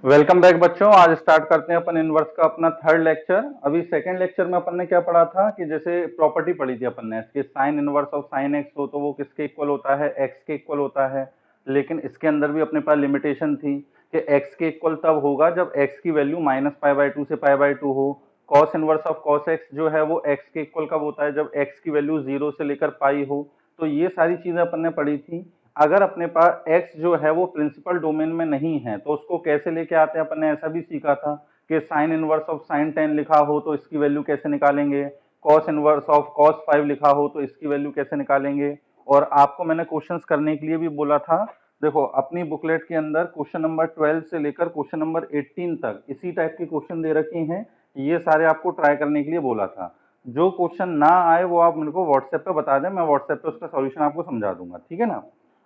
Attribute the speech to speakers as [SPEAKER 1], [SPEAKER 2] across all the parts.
[SPEAKER 1] Welcome back बच्चों। आज start करते हैं अपन इनवर्स का अपना थर्ड लेक्चर। अभी सेकंड लेक्चर में अपन ने क्या पढ़ा था कि जैसे प्रॉपर्टी पढ़ी थी अपन ने इसके sign inverse of sine x हो तो वो किसके इक्वल होता है, एक्स के इक्वल होता है। लेकिन इसके अंदर भी अपने पास लिमिटेशन थी कि एक्स के इक्वल तब होगा जब एक्स की वैल्यू -π/2 से π/2 हो। Cos inverse of cos x जो है वो एक्स के इक्वल कब होता है, जब एक्स की वैल्यू 0 से लेकर पाई हो। तो ये सारी चीजें अपन ने पढ़ी थी। अगर अपने पास x जो है वो प्रिंसिपल डोमेन में नहीं है तो उसको कैसे लेके आते हैं, अपन ने ऐसा भी सीखा था कि साइन इनवर्स ऑफ साइन 10 लिखा हो तो इसकी वैल्यू कैसे निकालेंगे, कॉस इनवर्स ऑफ कॉस 5 लिखा हो तो इसकी वैल्यू कैसे निकालेंगे। और आपको मैंने क्वेश्चंस करने के लिए भी बोला था। देखो अपनी बुकलेट के अंदर क्वेश्चन नंबर 12 से लेकर क्वेश्चन नंबर 18 तक इसी टाइप के क्वेश्चन दे रखे हैं। ये सारे आपको ट्राई करने के लिए बोला था। जो क्वेश्चन ना आए वो आप मेरे को व्हाट्सएप पे बता दें, मैं व्हाट्सएप पे उसका सॉल्यूशन आपको समझा दूंगा, ठीक है ना।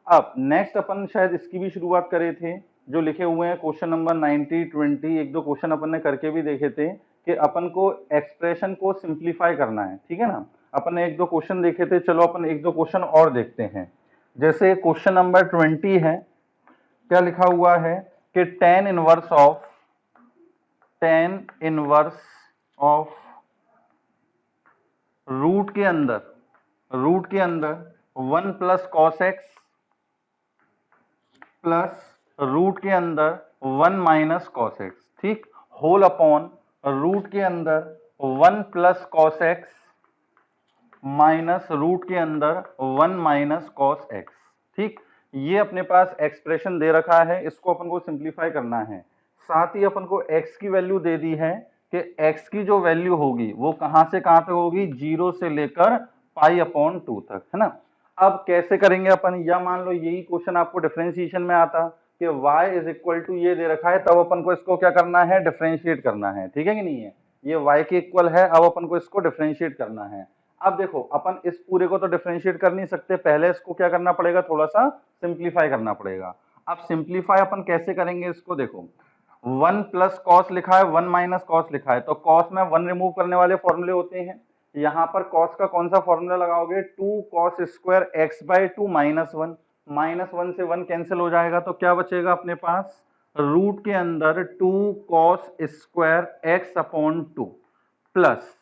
[SPEAKER 1] अब नेक्स्ट अपन शायद इसकी भी शुरुआत करे थे जो लिखे हुए हैं क्वेश्चन नंबर 90 20। एक दो क्वेश्चन अपन ने करके भी देखे थे कि अपन को एक्सप्रेशन को सिंप्लीफाई करना है, ठीक है ना। अपन ने एक दो क्वेश्चन देखे थे, चलो अपन एक दो क्वेश्चन और देखते हैं। जैसे क्वेश्चन नंबर 20 है, क्या लिखा हुआ है कि टेन इनवर्स ऑफ रूट के अंदर 1 plus cos x plus root के अंदर 1 माइनस कॉस एक्स, ठीक, होल अपॉन रूट के अंदर 1 plus cos x minus root के अंदर 1 माइनस कॉस एक्स, ठीक। ये अपने पास एक्सप्रेशन दे रखा है, इसको अपन को सिंप्लीफाई करना है। साथ ही अपन को x की वैल्यू दे दी है कि x की जो वैल्यू होगी वो कहां से कहां तक होगी, 0 से लेकर π/2 तक, है ना। अब कैसे करेंगे अपन, या मान लो यही क्वेश्चन आपको डिफरेंशिएशन में आता कि y इज इक्वल टू ये दे रखा है, तब अपन को इसको क्या करना है, डिफरेंशिएट करना है, ठीक है कि नहीं है। ये y के इक्वल है, अब अपन को इसको डिफरेंशिएट करना है। अब देखो अपन इस पूरे को तो डिफरेंशिएट कर नहीं सकते, पहले इसको क्या करना पड़ेगा, थोड़ा सा सिंप्लीफाई करना पड़ेगा। अब सिंप्लीफाई अपन कैसे करेंगे इसको, देखो 1 प्लस कॉस लिखा है, 1 माइनस कॉस लिखा है, तो कॉस में 1 रिमूव करने वाले फॉर्मूले होते हैं। यहाँ पर कॉस का कौन सा फॉर्मूला लगाओगे, 2 कॉस स्क्वायर x/2 -1, -1 से 1 कैंसिल हो जाएगा तो क्या बचेगा अपने पास, रूट के अंदर 2 cos square x/2 plus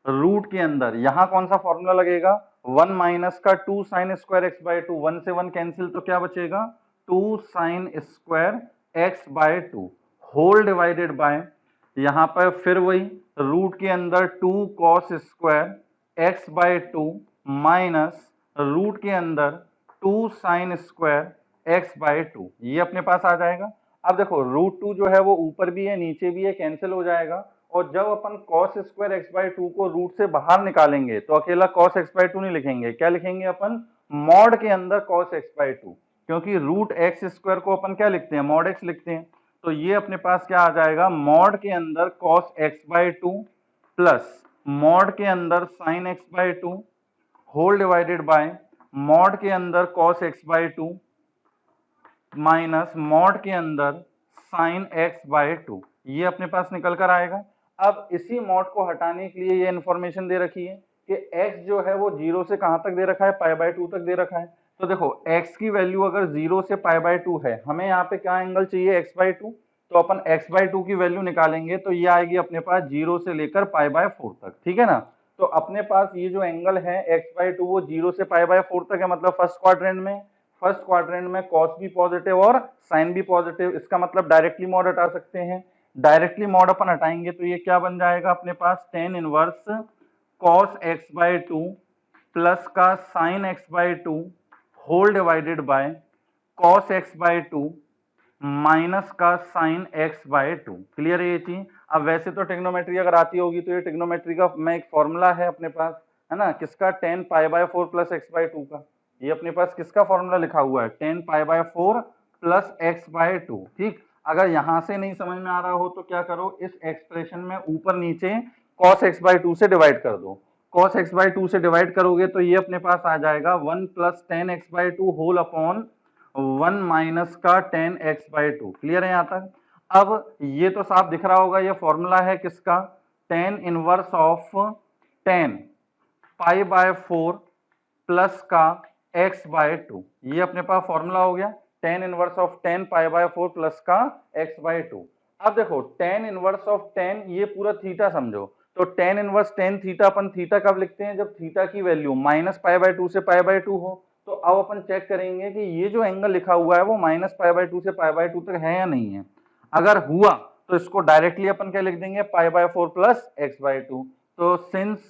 [SPEAKER 1] root के अंदर यहां कौन सा फॉर्मूला लगेगा, 1 माइनस का 2 साइन स्क्वायर x/2, 1 से 1 कैंसिल तो क्या बचेगा, 2 sine square x/2 whole divided by, यहां पर फिर वही रूट के अंदर 2 cos square x/2 minus root के अंदर 2 साइन स्क्वायर x/2, ये अपने पास आ जाएगा। अब देखो रूट 2 जो है वो ऊपर भी है नीचे भी है, कैंसिल हो जाएगा। और जब अपन cos स्क्वायर x/2 को रूट से बाहर निकालेंगे तो अकेला cos x/2 नहीं लिखेंगे, क्या लिखेंगे अपन, मॉड के अंदर cos x/2, क्योंकि रूट एक्स स्क्वायर को अपन क्या लिखते हैं, मॉड x लिखते हैं। तो ये अपने पास क्या आ जाएगा, मॉड के अंदर cos x/2 प्लस मॉड के अंदर sin x/2 whole divided by mod के अंदर cos x/2 माइनस मॉड के अंदर sin x/2, ये अपने पास निकल कर आएगा। अब इसी मॉड को हटाने के लिए ये इंफॉर्मेशन दे रखी है कि x जो है वो 0 से कहां तक दे रखा है, π/2 तक दे रखा है। तो देखो x की वैल्यू अगर 0 से π/2 है, हमें यहाँ पे क्या एंगल चाहिए, x/2, तो अपन x/2 की वैल्यू निकालेंगे तो ये आएगी अपने पास 0 से लेकर π/4 तक, ठीक है ना। तो अपने पास ये जो एंगल है x/2 वो 0 से π/4 तक है, मतलब फर्स्ट क्वाड्रेंट में कॉस भी पॉजिटिव और साइन भी पॉजिटिव, इसका मतलब डायरेक्टली मॉड हटा सकते हैं। डायरेक्टली मॉड अपन हटाएंगे तो ये क्या बन जाएगा अपने पास, tan inverse cos x/2 plus का sine x/2 whole divided by cos x/2 minus का साइन x/2। क्लियर है ये चीज। अब वैसे तो ट्रिग्नोमेट्री अगर आती होगी तो ये ट्रिग्नोमेट्री का मैं एक फॉर्मूला है अपने पास, है ना, किसका, 10π/4 प्लस x/2 का। ये अपने पास किसका फॉर्मूला लिखा हुआ है, 10π/4 प्लस x/2, ठीक। अगर यहां से नहीं समझ में आ रहा हो तो क्या करो, इस एक्सप्रेशन में ऊपर नीचे cos x/2 से डिवाइड कर दो। cos x/2 से डिवाइड करोगे तो ये अपने पास आ जाएगा 1 plus 10x/2 whole upon 1 minus का 10x/2। क्लियर है यहां तक। अब ये तो साफ दिख रहा होगा, ये फॉर्मूला है किसका, tan इनवर्स ऑफ 10π/4 प्लस का x/2, ये अपने पास फॉर्मूला हो गया tan इनवर्स ऑफ 10π/4 प्लस का x/2। अब देखो tan इनवर्स ऑफ tan, ये पूरा थीटा समझो, तो tan इनवर्स tan थीटा अपन थीटा कब लिखते हैं, जब थीटा की वैल्यू -π/2 से π/2 हो। तो अब अपन चेक करेंगे कि ये जो एंगल लिखा हुआ है वो -π/2 से π/2 तक है या नहीं है। अगर हुआ तो इसको डायरेक्टली अपन क्या लिख देंगे, π/4 प्लस x/2। तो सिंस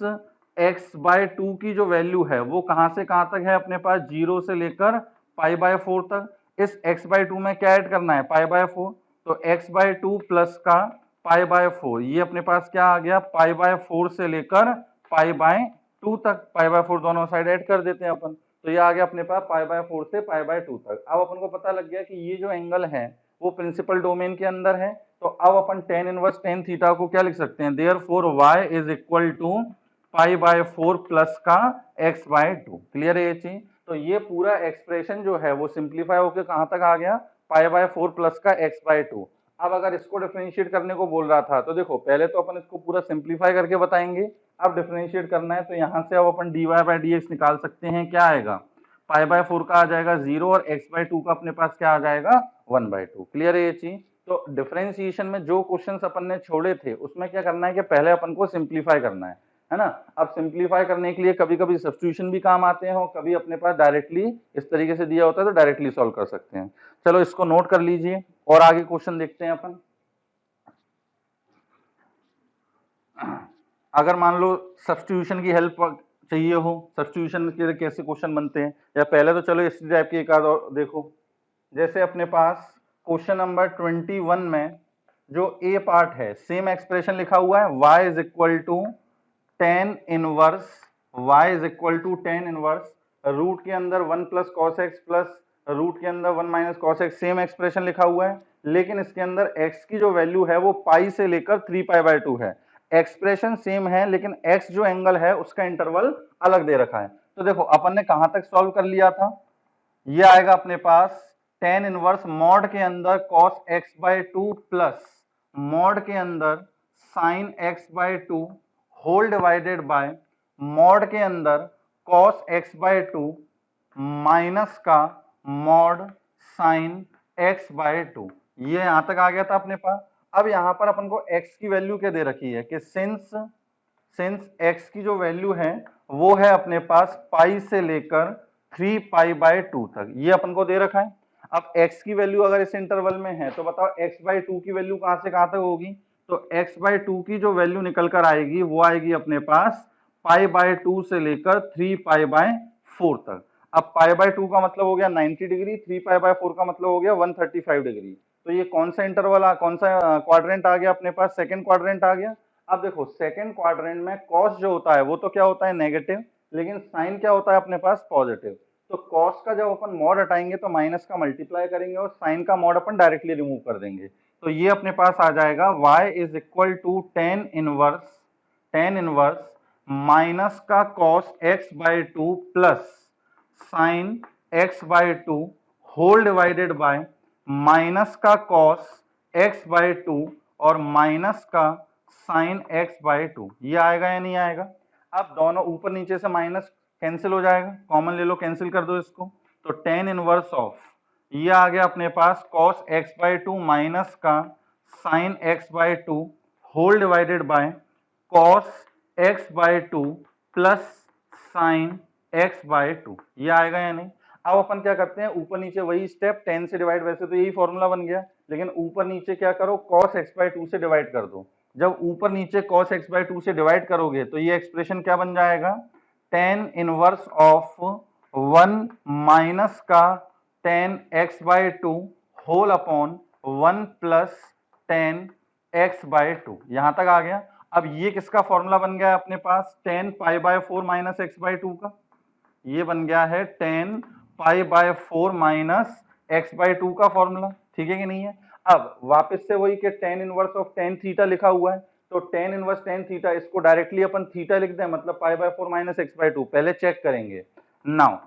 [SPEAKER 1] x/2 की जो वैल्यू है वो कहां से कहां तक है अपने पास, 0 से लेकर π/4 तक। इस x/2 में क्या ऐड करना है, π/4, तो x/2 प्लस का π/4, ये अपने पास क्या आ गया, π/4 से लेकर π/2 तक। π/4 दोनों साइड ऐड कर देते हैं अपन, तो ये आ गया अपने पास π/4 से π/2 तक। अब अपन को पता लग गया कि ये जो एंगल है वो प्रिंसिपल डोमेन के अंदर है। तो अब अपन tan इनवर्स tan थीटा को क्या लिख सकते हैं, therefore y is equal to π/4 plus का x/2। क्लियर है ये चीज। तो ये पूरा एक्सप्रेशन जो है वो सिंप्लीफाई होकर कहां तक आ गया, π/4 प्लस का x/2। अब अगर इसको डिफरेंशिएट करने को बोल रहा था तो देखो पहले तो अपन इसको पूरा सिंप्लीफाई करके बताएंगे, अब डिफरेंशिएट करना है तो यहाँ से अब अपन dy/dx निकाल सकते हैं। क्या आएगा, π/4 का आ जाएगा 0 और x/2 का अपने पास क्या आ जाएगा 1/2। क्लियर है ये चीज। तो डिफरेंशिएशन में जो क्वेश्चंस अपन ने छोड़े थे उसमें क्या करना है कि पहले अपन को सिंप्लीफाई करना है ना। अब सिंप्लीफाई करने के लिए कभी कभी सब्स्टिट्यूशन भी काम आते हैं और कभी अपने पास डायरेक्टली इस तरीके से दिया होता है तो डायरेक्टली सॉल्व कर सकते हैं। चलो इसको नोट कर लीजिए और आगे क्वेश्चन देखते हैं अपन। अगर मान लो सब्स्टिट्यूशन की हेल्प चाहिए हो, सब्स्टिट्यूशन के कैसे क्वेश्चन बनते हैं, या पहले तो चलो इस टाइप की एक आध और देखो। जैसे अपने पास क्वेश्चन नंबर 21 में जो ए पार्ट है सेम एक्सप्रेशन लिखा हुआ है, y is equal to tan inverse, y is equal to tan inverse root के अंदर 1 plus cos x plus root के अंदर 1 minus cos x, same expression लिखा हुआ है, लेकिन इसके अंदर x की जो वैल्यू है वो पाई से लेकर 3π/2 है। एक्सप्रेशन सेम है लेकिन x जो एंगल है उसका इंटरवल अलग दे रखा है। तो देखो अपन ने कहां तक सॉल्व कर लिया था, ये आएगा अपने पास tan इनवर्स मॉड के अंदर cos x/2 प्लस मॉड के अंदर sin x/2 whole divided by mod के अंदर cos x/2 माइनस का मॉड sin x/2। ये यहां तक आ गया था अपने पास। अब यहां पर अपन को x की वैल्यू क्या दे रखी है कि सिंस x की जो वैल्यू है वो है अपने पास पाई से लेकर 3π/2 तक, ये अपन को दे रखा है। अब x की वैल्यू अगर इस इंटरवल में है तो बताओ x/2 की वैल्यू कहां से कहां तक होगी, तो x/2 की जो वैल्यू निकल कर आएगी वो आएगी अपने पास π/2 से लेकर 3π/4 तक। अब π/2 का मतलब हो गया 90 डिग्री, 3π/4 का मतलब हो गया 135 डिग्री। तो ये कौन सा इंटरवल कौन सा क्वाड्रेंट आ गया अपने पास, सेकंड क्वाड्रेंट आ गया। अब देखो सेकंड क्वाड्रेंट में कॉस जो होता है वो तो क्या होता है नेगेटिव, लेकिन साइन क्या होता है अपने पास पॉजिटिव। तो कॉस का जब अपन मॉड हटाएंगे तो माइनस का मल्टीप्लाई करेंगे और साइन का मॉड अपन डायरेक्टली रिमूव कर देंगे। तो ये अपने पास आ जाएगा y is equal to tan inverse minus का cos x/2 plus sin x/2 whole divided by minus का cos x/2 और माइनस का sin x/2। ये आएगा या नहीं आएगा। अब दोनों ऊपर नीचे से माइनस कैंसिल हो जाएगा, कॉमन ले लो, कैंसिल कर दो इसको। तो tan इनवर्स ऑफ ये आ गया अपने पास cos x/2 माइनस का sin x/2 whole divided by cos x/2 plus sin x/2। ये आएगा या नहीं। अब अपन क्या करते हैं, ऊपर नीचे वही स्टेप, 10 से डिवाइड, वैसे तो यही फॉर्मूला बन गया, लेकिन ऊपर नीचे क्या करो cos x/2 से डिवाइड कर दो। जब ऊपर नीचे cos x/2 से डिवाइड करोगे तो ये एक्सप्रेशन क्या बन जाएगा, tan इनवर्स ऑफ 1 माइनस का tan x/2 whole upon 1 plus tan x/2। यहां तक आ गया। अब ये किसका फॉर्मूला बन गया है अपने पास, tan π/4 माइनस x/2 का, ये बन गया है tan π/4 माइनस x/2 का फॉर्मूला। ठीक है कि नहीं है। अब वापस से वही कि tan inverse of tan theta लिखा हुआ है, तो tan इनवर्स tan थीटा, इसको डायरेक्टली अपन थीटा लिख दें, मतलब π/4 माइनस x/2। पहले चेक करेंगे। नाउ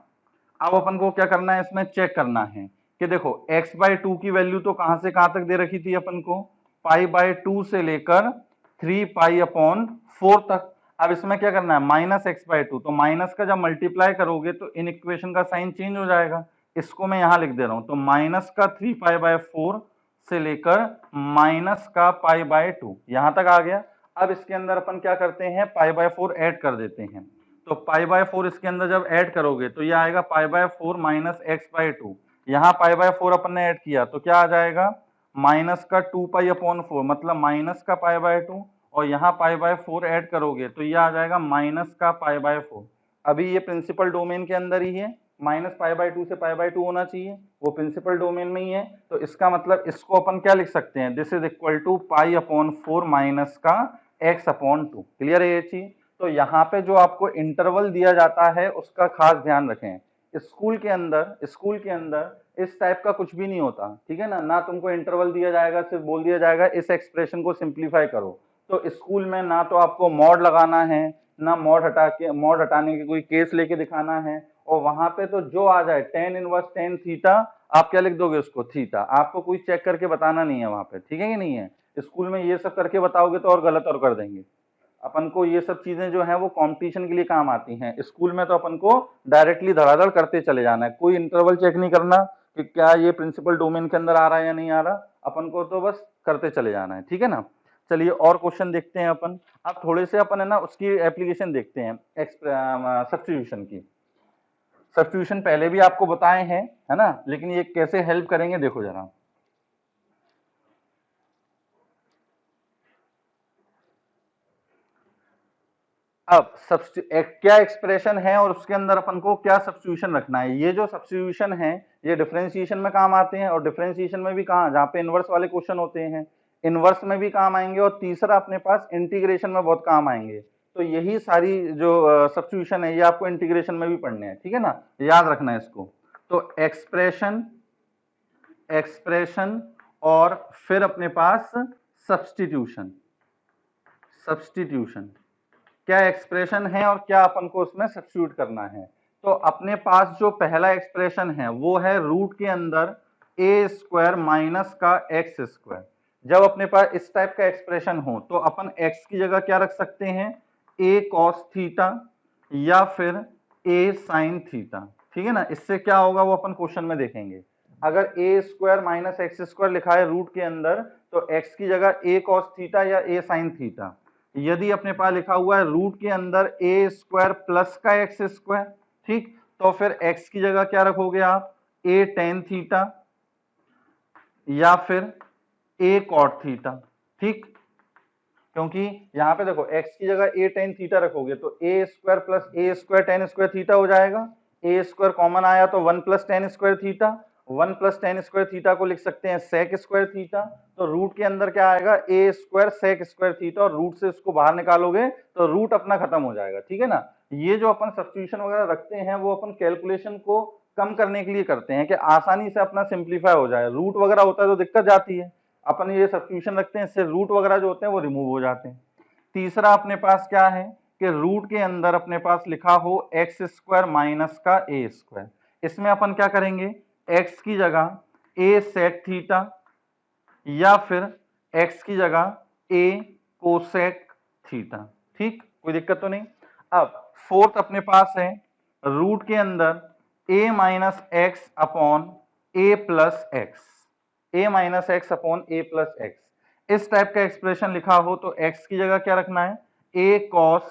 [SPEAKER 1] अब अपन को क्या करना है, इसमें चेक करना है कि देखो x/2 की वैल्यू तो कहां से कहां तक दे रखी थी अपन को, π/2 से लेकर 3π/4 तक। अब इसमें क्या करना है, माइनस x/2, तो माइनस का जब मल्टीप्लाई करोगे तो इन इक्वेशन का साइन चेंज हो जाएगा। इसको मैं यहां लिख दे रहा हूं, तो माइनस का 3π/4 से लेकर माइनस का पाई बाय 2 यहां तक आ गया। अब इसके अंदर अपन क्या करते हैं, पाई बाय 4 ऐड कर देते हैं। तो पाई बाय 4 इसके अंदर जब ऐड करोगे तो ये आएगा pi by 4 minus x by 2। यहाँ पाई बाय 4 अपन ने ऐड किया तो क्या आ जाएगा, माइनस का 2 पाई अपॉन 4, मतलब माइनस का पाई बाय 2, और यहाँ पाई बाय 4 ऐड करोगे तो ये आ जाएगा माइनस का पाई बाय 4। अभी ये प्रिंसिपल डोमेन के अंदर ही है, माइनस पाई बाय 2 से पाई बाय 2 होना चाहिए, वो प्रिंसिपल डोमेन में ही है। तो इसका मतलब इसको अपन क्या लिख सकते हैं, this is equal to pi upon 4 minus का एक्स अपॉन 2। क्लियर है ये चीज। तो यहाँ पे जो आपको इंटरवल दिया जाता है उसका खास ध्यान रखें। स्कूल के अंदर इस टाइप का कुछ भी नहीं होता, ठीक है ना। ना तुमको इंटरवल दिया जाएगा, सिर्फ बोल दिया जाएगा इस एक्सप्रेशन को सिंप्लीफाई करो। तो स्कूल में ना तो आपको मॉड लगाना है, ना मॉड हटाने के कोई केस लेके दिखाना है, और वहां पे तो जो आ जाए tan इनवर्स tan थीटा, आप क्या लिख दोगे उसको, थीटा। आपको कोई चेक करके बताना नहीं है वहां पे, ठीक है कि नहीं है। स्कूल में ये सब करके बताओगे तो और गलत और कर देंगे। अपन को ये सब चीजें जो है वो कंपटीशन के लिए काम आती हैं। स्कूल में तो अपन को डायरेक्टली धड़ाधड़ करते चले जाना है, कोई इंटरवल चेक नहीं करना कि क्या ये प्रिंसिपल डोमेन के अंदर आ रहा है या नहीं आ रहा, अपन को तो बस करते चले जाना है, ठीक है ना। चलिए और क्वेश्चन देखते हैं अपन। अब थोड़े से अपन है ना उसकी एप्लीकेशन देखते हैं, सब्स्टिट्यूशन की। सब्स्टिट्यूशन पहले भी आपको बताए हैं, है ना, लेकिन ये कैसे हेल्प करेंगे देखो जरा। अब क्या एक्सप्रेशन है और उसके अंदर अपन को क्या सब्स्टिट्यूशन रखना है। ये जो सब्स्टिट्यूशन है ये डिफरेंशिएशन में काम आते हैं, और डिफरेंशिएशन में भी कहाँ, जहाँ पे इनवर्स वाले क्वेश्चन होते हैं इनवर्स में भी काम आएंगे, और तीसरा अपने पास इंटीग्रेशन में बहुत काम आएंगे। तो यही सारी जो सब्स्टिट्यूशन है ये आपको इंटीग्रेशन में भी पढ़ने हैं, ठीक है ना, याद रखना है इसको। तो एक्सप्रेशन और फिर अपने पास सब्स्टिट्यूशन क्या एक्सप्रेशन है और क्या अपन को उसमें सब्स्टिट्यूट करना है। तो अपने पास जो पहला एक्सप्रेशन है वो है रूट के अंदर ए स्क्वायर माइनस का एक्स स्क्वायर। जब अपने पास इस टाइप का एक्सप्रेशन हो तो अपन एक्स की जगह क्या रख सकते हैं, ए कॉस थीटा या फिर ए साइन थीटा, ठीक है ना। इससे क्या होगा वो अपन क्वेश्चन में देखेंगे। अगर ए स्क्वायर माइनस एक्स स्क्वायर लिखा है रूट के अंदर तो एक्स की जगह ए कॉस थीटा या ए साइन थीटा। यदि अपने पास लिखा हुआ है रूट के अंदर ए स्क्वायर प्लस का एक्स स्क्वायर, ठीक, तो फिर एक्स की जगह क्या रखोगे आप, ए टेन थीटा या फिर ए कॉट थीटा, ठीक। क्योंकि यहाँ पे देखो एक्स की जगह ए टेन थीटा रखोगे तो ए स्क्वायर प्लस ए स्क्वायर टेन स्क्वायर थीटा हो जाएगा। ए स्क्वायर कॉमन आया तो 1 plus ten square theta, 1 plus ten square theta को लिख सकते हैं सेक स्क्वायर थीटा। तो रूट के अंदर क्या आएगा, A square sec square theta, और रूट से इसको बाहर निकालोगे तो रूट अपना खत्म हो जाएगा, ठीक है ना। ये जो अपन सब्स्टिट्यूशन वगैरह रखते हैं वो अपन कैलकुलेशन को कम करने के लिए करते हैं कि आसानी से अपना सिंप्लीफाई हो जाए। रूट वगैरह होता है तो दिक्कत जाती है, अपन ये सब्स्टिट्यूशन रखते हैं, इससे रूट वगैरह जो होते हैं वो रिमूव हो जाते हैं। तीसरा अपने पास क्या है कि रूट के अंदर अपने पास लिखा हो एक्स स्क्वायर माइनस का ए स्क्वायर। इसमें अपन क्या करेंगे, एक्स की जगह ए सेक थीटा या फिर एक्स की जगह ए कोसेक थीटा, ठीक, कोई दिक्कत तो नहीं। अब फोर्थ अपने पास है रूट के अंदर ए माइनस एक्स अपॉन ए प्लस एक्स, ए माइनस एक्स अपॉन ए प्लस एक्स। इस टाइप का एक्सप्रेशन लिखा हो तो एक्स की जगह क्या रखना है, ए कॉस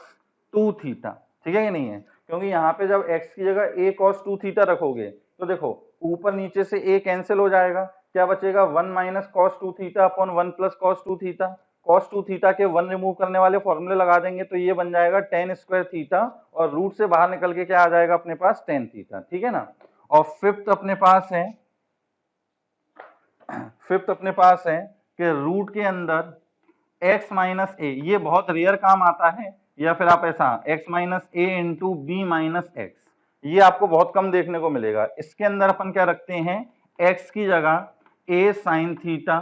[SPEAKER 1] 2 थीटा, ठीक है कि नहीं है। क्योंकि यहाँ पे जब एक्स की जगह ए कॉस 2 थीटा रखोगे तो देखो ऊपर नीचे से ए कैंसिल हो जाएगा, क्या बचेगा 1 minus cos 2 theta upon 1 plus cos 2 theta. Cos 2 theta के 1 रिमूव करने वाले फॉर्मूले लगा देंगे तो ये बन जाएगा टेन स्क्वायर थीटा, और रूट से बाहर निकल के क्या आ जाएगा अपने पास टेन थीटा, ठीक है ना। और फिफ्थ अपने पास है कि रूट के अंदर x माइनस ए, ये बहुत रेयर काम आता है, या फिर आप ऐसा x minus A into B minus x, ये आपको बहुत कम देखने को मिलेगा। इसके अंदर अपन क्या रखते हैं, x की जगह a साइन थीटा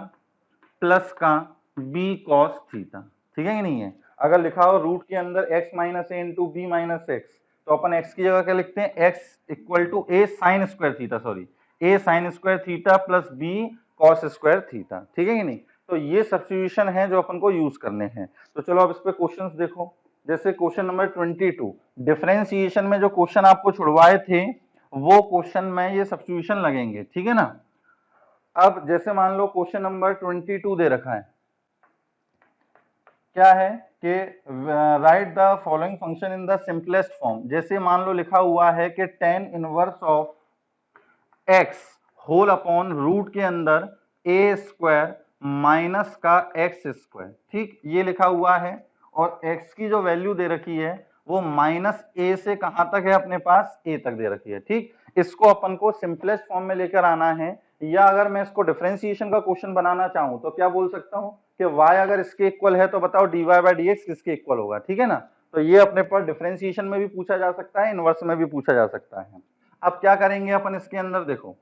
[SPEAKER 1] प्लस का b कॉस थीटा, ठीक है कि नहीं है। अगर लिखा हो रूट के अंदर x minus A into B minus x तो अपन x की जगह क्या लिखते हैं, x equal to a sine square theta, sorry a sine square theta plus b cos square theta, ठीक है कि नहीं। तो ये सब्स्टिट्यूशन है जो अपन को यूज करने हैं। तो चलो अब इस पे क्वेश्चंस देखो। जैसे क्वेश्चन नंबर 22 डिफरेंशिएशन में जो क्वेश्चन आपको छुड़वाए थे वो क्वेश्चन में ये सब्स्टिट्यूशन लगेंगे, ठीक है ना। अब जैसे मान लो क्वेश्चन नंबर 22 दे रखा है, क्या है कि write the following function in the simplest form. जैसे मान लो लिखा हुआ है कि tan inverse of x whole upon root के अंदर a स्क्वायर माइनस का x स्क्वायर, ठीक, ये लिखा हुआ है। और x की जो वैल्यू दे रखी है वो माइनस a से कहां तक है, अपने पास a तक दे रखी है, ठीक। इसको अपन को सिंपलेस्ट फॉर्म में लेकर आना है, या अगर मैं इसको डिफरेंशिएशन का क्वेश्चन बनाना चाहूं तो क्या बोल सकता हूं कि y अगर इसके इक्वल है तो बताओ dy बाई डी एक्स किसके इक्वल होगा, ठीक है ना। तो ये अपने पास डिफरेंशिएशन में भी पूछा जा सकता है, इनवर्स में भी पूछा जा सकता है। अब क्या करेंगे अपन इसके अंदर, देखो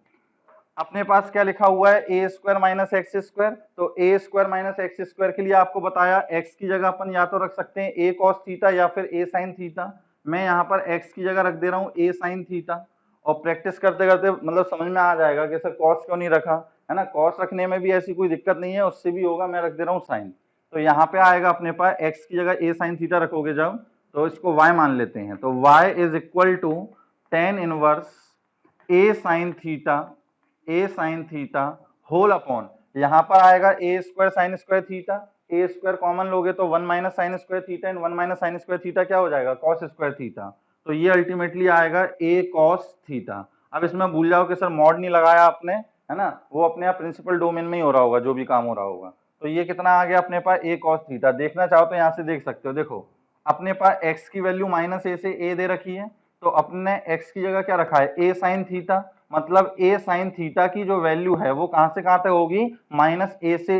[SPEAKER 1] अपने पास क्या लिखा हुआ है, ए स्क्वायर माइनस एक्स स्क्वायर। तो ए स्क्वायर माइनस एक्स स्क्वायर के लिए आपको बताया एक्स की जगह अपन या तो रख सकते हैं ए कॉस थीटा या फिर ए साइन थीटा। मैं यहाँ पर एक्स की जगह रख दे रहा हूँ ए साइन थीटा, और प्रैक्टिस करते करते मतलब समझ में आ जाएगा कि सर कॉस क्यों नहीं रखा, है ना। कॉस रखने में भी ऐसी कोई दिक्कत नहीं है, उससे भी होगा, मैं रख दे रहा हूँ साइन। तो यहाँ पे आएगा अपने पास एक्स की जगह ए साइन थीटा रखोगे जब, तो इसको वाई मान लेते हैं, तो y is equal to tan inverse A sine theta whole upon, यहाँ पर आएगा A square sine square theta, A square common लोगे तो 1 माइनस साइन स्क्वायर थीटा, इन 1 माइनस साइन स्क्वायर थीटा क्या हो जाएगा, कॉस स्क्वायर थीटा। तो ये अल्टीमेटली आएगा ए कॉस थीटा। अब इसमें भूल जाओ कि सर मॉड नहीं लगाया आपने, है ना, वो अपने आप प्रिंसिपल डोमेन में ही हो रहा होगा जो भी काम हो रहा होगा। तो ये कितना आ गया अपने पास ए कॉस थीटा। देखना चाहो तो यहाँ से देख सकते हो, देखो अपने पास एक्स की वैल्यू माइनस ए से ए दे रखी है, तो अपने एक्स की जगह क्या रखा है, ए साइन थीटा। मतलब ए साइन थीटा की जो वैल्यू है वो कहां से कहां तक होगी, माइनस ए से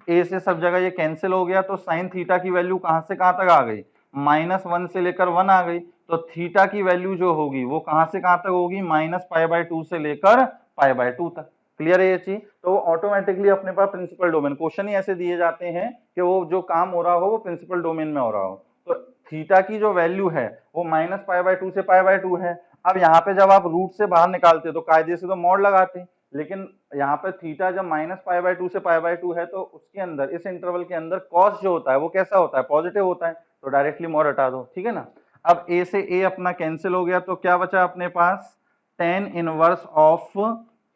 [SPEAKER 1] ए से सब जगह ये कैंसिल हो गया, तो साइन थीटा की वैल्यू कहां से कहां तक आ गई, -1 से लेकर 1 आ गई। तो थीटा की वैल्यू जो होगी वो कहां से कहां तक होगी, -π/2 से लेकर π/2 तक। क्लियर है ये चीज। तो ऑटोमेटिकली अपने पास प्रिंसिपल डोमेन, क्वेश्चन ही ऐसे दिए जाते हैं कि वो जो काम हो रहा हो वो प्रिंसिपल डोमेन में हो रहा हो। तो थीटा की जो वैल्यू है वो -π/2 से π/2 है। अब यहाँ पे जब आप रूट से बाहर निकालते तो कायदे से तो मॉड लगाते, लेकिन यहाँ पे थीटा जब -π/2 से π/2 है तो उसके अंदर, इस इंटरवल के अंदर कॉस जो होता है वो कैसा होता है, पॉजिटिव होता है, तो डायरेक्टली मॉड हटा दो, ठीक है ना। अब ए से ए अपना कैंसिल हो गया, तो क्या बचा अपने पास, tan inverse of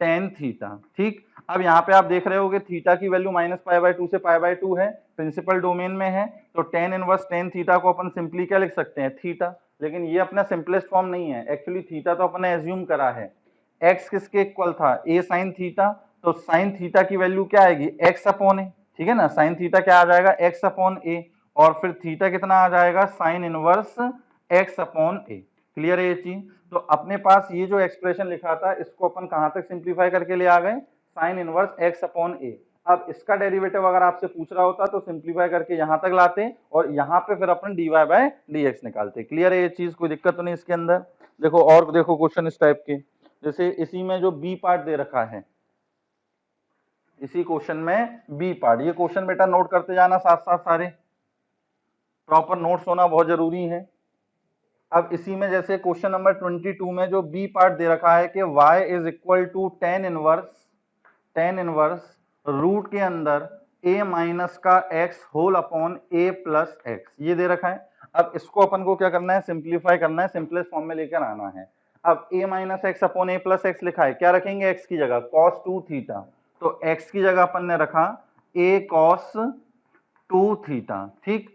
[SPEAKER 1] tan theta, ठीक। अब यहाँ पे आप देख रहे हो कि थीटा की वैल्यू -π/2 से π/2 है, प्रिंसिपल डोमेन में है, तो टेन इनवर्स टेन थीटा को अपन सिंपली क्या लिख सकते हैं, थीटा। लेकिन ये अपना सिंपलेस्ट फॉर्म नहीं है, एक्चुअली थीटा तो अपने एज्यूम करा है, एक्स किसके इक्वल था, ए साइन थीटा। तो साइन थीटा की वैल्यू क्या आएगी, एक्स अपॉन ए, ठीक है ना। साइन थीटा क्या आ जाएगा, एक्स अपॉन ए, और फिर थीटा कितना आ जाएगा, sign inverse x upon A. Clear है ये चीज। तो अपने पास ये जो एक्सप्रेशन लिखा था इसको अपन कहां तक सिंप्लीफाई करके ले आ गए, साइन इनवर्स एक्स अपॉन ए। अब इसका डेरिवेटिव अगर आपसे पूछ रहा होता तो सिंप्लीफाई करके यहां तक लाते और यहां पे फिर अपन dy बाय dx निकालते। क्लियर है ये चीज, कोई दिक्कत तो नहीं इसके अंदर। देखो और देखो क्वेश्चन इस टाइप के, जैसे इसी में जो बी पार्ट दे रखा है, इसी क्वेश्चन में बी पार्ट, ये क्वेश्चन बेटा नोट करते जाना साथ साथ, सारे प्रॉपर नोट्स होना बहुत जरूरी है। अब इसी में जैसे क्वेश्चन नंबर 22 में जो बी पार्ट दे रखा है कि y is equal to tan inverse root के अंदर a माइनस का x whole upon a plus x, ये दे रखा है। अब इसको अपन को क्या करना है, सिंप्लीफाई करना है, सिंपलेस्ट फॉर्म में लेकर आना है। अब a minus x upon a plus x लिखा है, क्या रखेंगे x की जगह, cos 2 थीटा। तो x की जगह अपन ने रखा a cos 2 थीटा, ठीक।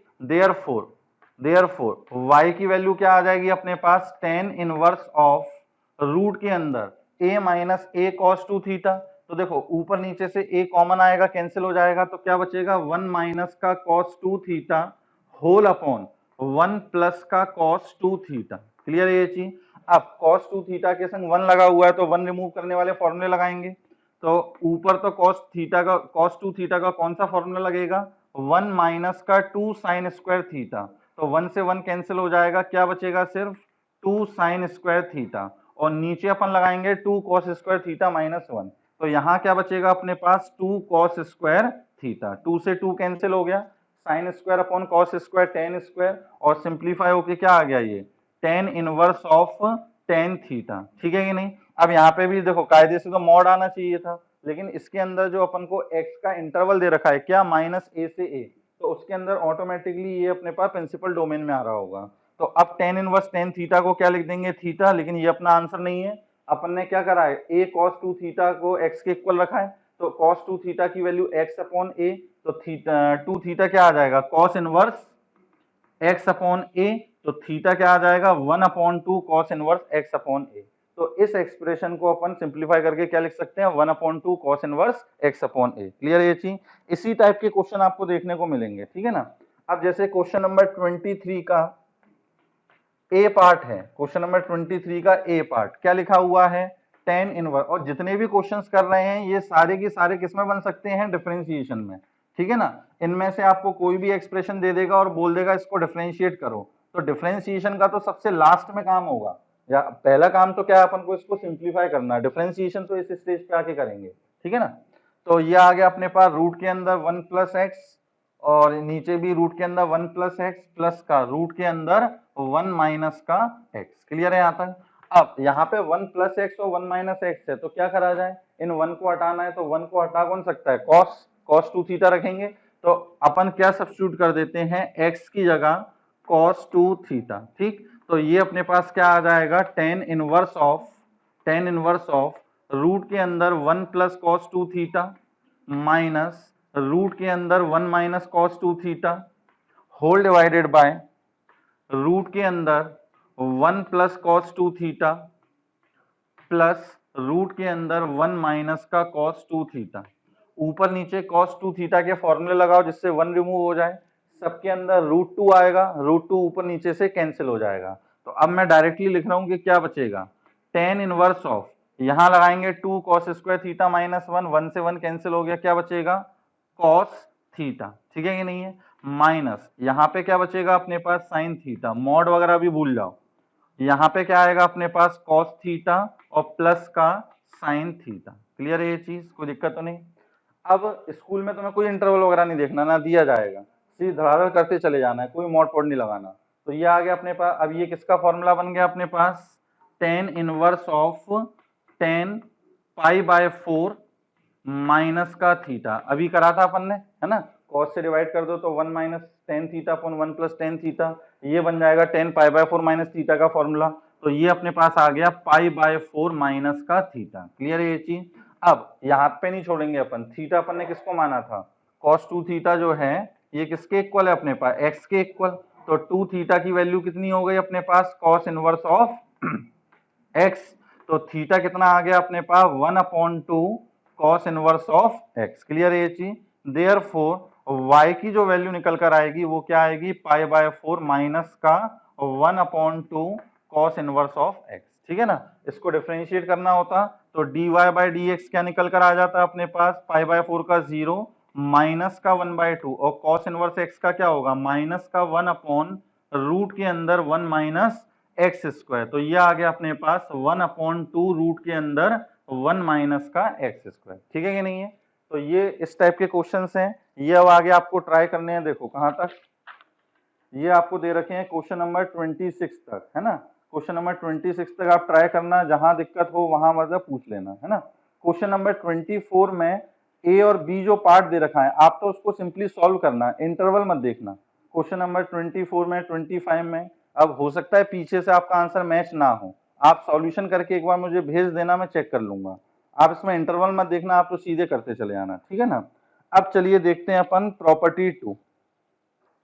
[SPEAKER 1] देयरफॉर y की वैल्यू क्या आ जाएगी अपने पास, टेन इनवर्स ऑफ रूट के अंदर a minus a cos 2 theta. तो देखो ऊपर नीचे से a कॉमन आएगा, कैंसिल हो जाएगा, तो क्या बचेगा, 1 माइनस का cos 2 theta whole upon 1 plus का cos 2 थीटा। क्लियर है ये चीज। अब cos 2 थीटा के संग 1 लगा हुआ है तो 1 रिमूव करने वाले फॉर्मूले लगाएंगे। तो ऊपर तो cos 2 थीटा का कौन सा फॉर्मूला लगेगा, 1 माइनस का 2 साइन स्क्वायर थीटा। तो 1 से 1 कैंसिल हो जाएगा, क्या बचेगा, सिर्फ 2 साइन स्क्वायर थीटा, और नीचे अपन लगाएंगे 2 कॉस स्क्वायर थीटा -1। तो यहाँ क्या बचेगा अपने पास, 2 कॉस स्क्वायर थीटा, 2 से 2 कैंसिल हो गया, sine square upon cos square ten square, और सिंप्लीफाई होके क्या आ गया, ये ten inverse of tan theta, ठीक है कि नहीं। अब यहाँ पे भी देखो कायदे से तो मॉड आना चाहिए था, लेकिन इसके अंदर जो अपन को x का इंटरवल दे रखा है क्या, -a से a, तो उसके अंदर ऑटोमेटिकली ये अपने पास प्रिंसिपल डोमेन में आ रहा होगा। तो अब टेन इनवर्स टेन थीटा को क्या लिख देंगे, थीटा, लेकिन ये अपना आंसर नहीं है। अपन ने क्या करा है, a cos 2 थीटा को x के इक्वल रखा है, तो cos 2 थीटा की वैल्यू x अपॉन ए, तो थीटा 2 थीटा क्या आ जाएगा cos inverse x upon A, तो थीटा क्या आ जाएगा 1 upon 2 cos inverse x upon A. तो इस एक्सप्रेशन को अपन सिंप्लीफाई करके क्या लिख सकते हैं 1 upon 2 cos inverse x upon A. Clear है ये चीज? इसी टाइप के क्वेश्चन आपको देखने को मिलेंगे, ठीक है ना। अब जैसे क्वेश्चन नंबर 23 का ए पार्ट है, क्वेश्चन नंबर 23 का ए पार्ट क्या लिखा हुआ है tan इनवर्स, और जितने भी क्वेश्चंस कर रहे हैं ये सारे के सारे किस में बन सकते हैं डिफरेंशिएशन में, ठीक है ना। इनमें से आपको कोई भी एक्सप्रेशन दे देगा और बोल देगा इसको डिफरेंशिएट करो, तो डिफरेंशिएशन का तो सबसे लास्ट में काम होगा, या पहला काम तो क्या है अपन को इसको सिंप्लीफाई करना है, डिफरेंशिएशन तो इस स्टेज पे आके करेंगे, ठीक है ना। तो ये आ गया अपने पास रूट के अंदर 1 प्लस एक्स, और नीचे भी रूट के अंदर 1 प्लस एक्स प्लस का रूट के अंदर 1 माइनस का एक्स। क्लियर है यहाँ तक? अब यहाँ पे 1 प्लस एक्स और 1 माइनस एक्स है, तो क्या करा जाए, इन 1 को हटाना है, तो 1 को हटा कौन सकता है, cos 2 थीटा रखेंगे, तो अपन क्या सब्स्टिट्यूट कर देते हैं x की जगह cos 2 थीटा, ठीक। तो ये अपने पास क्या आ जाएगा tan इनवर्स ऑफ रूट के अंदर 1 plus cos 2 theta minus root के अंदर 1 minus cos 2 theta whole divided by root के अंदर 1 plus cos 2 theta plus root के अंदर 1 माइनस का cos 2 थीटा। ऊपर नीचे cos 2 थीटा के फॉर्मूले लगाओ जिससे 1 रिमूव हो जाए, सबके अंदर रूट 2 आएगा, रूट 2 ऊपर नीचे से कैंसिल हो जाएगा। तो अब मैं डायरेक्टली लिख रहा हूं कि क्या बचेगा, tan इनवर्स ऑफ, यहां लगाएंगे 2 cos स्क्वायर थीटा माइनस 1 से 1 कैंसिल हो गया, क्या बचेगा cos थीटा, ठीक है कि नहीं है, माइनस यहाँ पे क्या बचेगा अपने पास sin थीटा, मॉड वगैरह भी भूल जाओ, यहाँ पे क्या आएगा अपने पास cos थीटा और प्लस का sin थीटा। क्लियर है ये चीज, कोई दिक्कत तो नहीं। अब स्कूल में तुम्हें कोई इंटरवल वगैरह नहीं देखना, ना दिया जाएगा, सीधे धड़ाधड़ करते चले जाना है, कोई मॉड पोड नहीं लगाना। तो ये आ गया अपने पास, अब ये किसका फॉर्मूला बन गया अपने पास, tan inverse of tan pi by 4 minus का थीटा, अभी करा था अपन ने, है ना, cos से डिवाइड कर दो तो 1 minus tan theta upon 1 plus tan theta, ये बन जाएगा tan pi by 4 minus theta का फॉर्मूला। तो ये अपने पास आ गया पाई बाय 4 माइनस का थीटा। क्लियर है ये चीज? अब यहाँ पे नहीं छोड़ेंगे अपन, थीटा अपन ने किसको माना था, cos 2 थीटा जो है ये किसके इक्वल है अपने पास, x के इक्वल, तो 2 थीटा की वैल्यू कितनी हो गई अपने पास cos इनवर्स ऑफ x, तो थीटा कितना आ गया अपने पास 1 upon 2 cos inverse of x। Clear है ये चीज? देयरफॉर y की जो वैल्यू निकल कर आएगी वो क्या आएगी, पाई बाय 4 माइनस का 1 upon 2 cos inverse of x, ठीक है ना। इसको डिफरेंशिएट करना होता तो dy बाय dx क्या निकल कर आ जाता अपने पास, पाई बाय 4 का 0 माइनस का 1 बाय 2, और cos इनवर्स x का क्या होगा, माइनस का 1 अपॉन रूट के अंदर 1 माइनस एक्स स्क्वायर। तो ये आ गया अपने पास 1 अपॉन 2 रूट के अंदर 1 माइनस का एक्स स्क्वायर, ठीक है कि नहीं है। तो ये इस टाइप के क्वेश्चंस हैं, ये अब आगे आपको ट्राई करने हैं। देखो कहां तक ये आपको दे रखे हैं, क्वेश्चन नंबर 26 तक, है ना। क्वेश्चन नंबर 26 तक आप ट्राई करना, जहां दिक्कत हो वहां मतलब पूछ लेना, है ना। क्वेश्चन नंबर 24 में ए और बी जो पार्ट दे रखा है आप तो उसको सिंपली सॉल्व करना, इंटरवल मत देखना। क्वेश्चन नंबर 24 में 25 में, अब हो सकता है पीछे से आपका आंसर मैच ना हो, आप सॉल्यूशन करके एक बार मुझे भेज देना, मैं चेक कर लूंगा। आप इसमें इंटरवल मत देखना, आप तो सीधे करते चले जाना, ठीक है ना। अब चलिए देखते हैं अपन प्रॉपर्टी 2।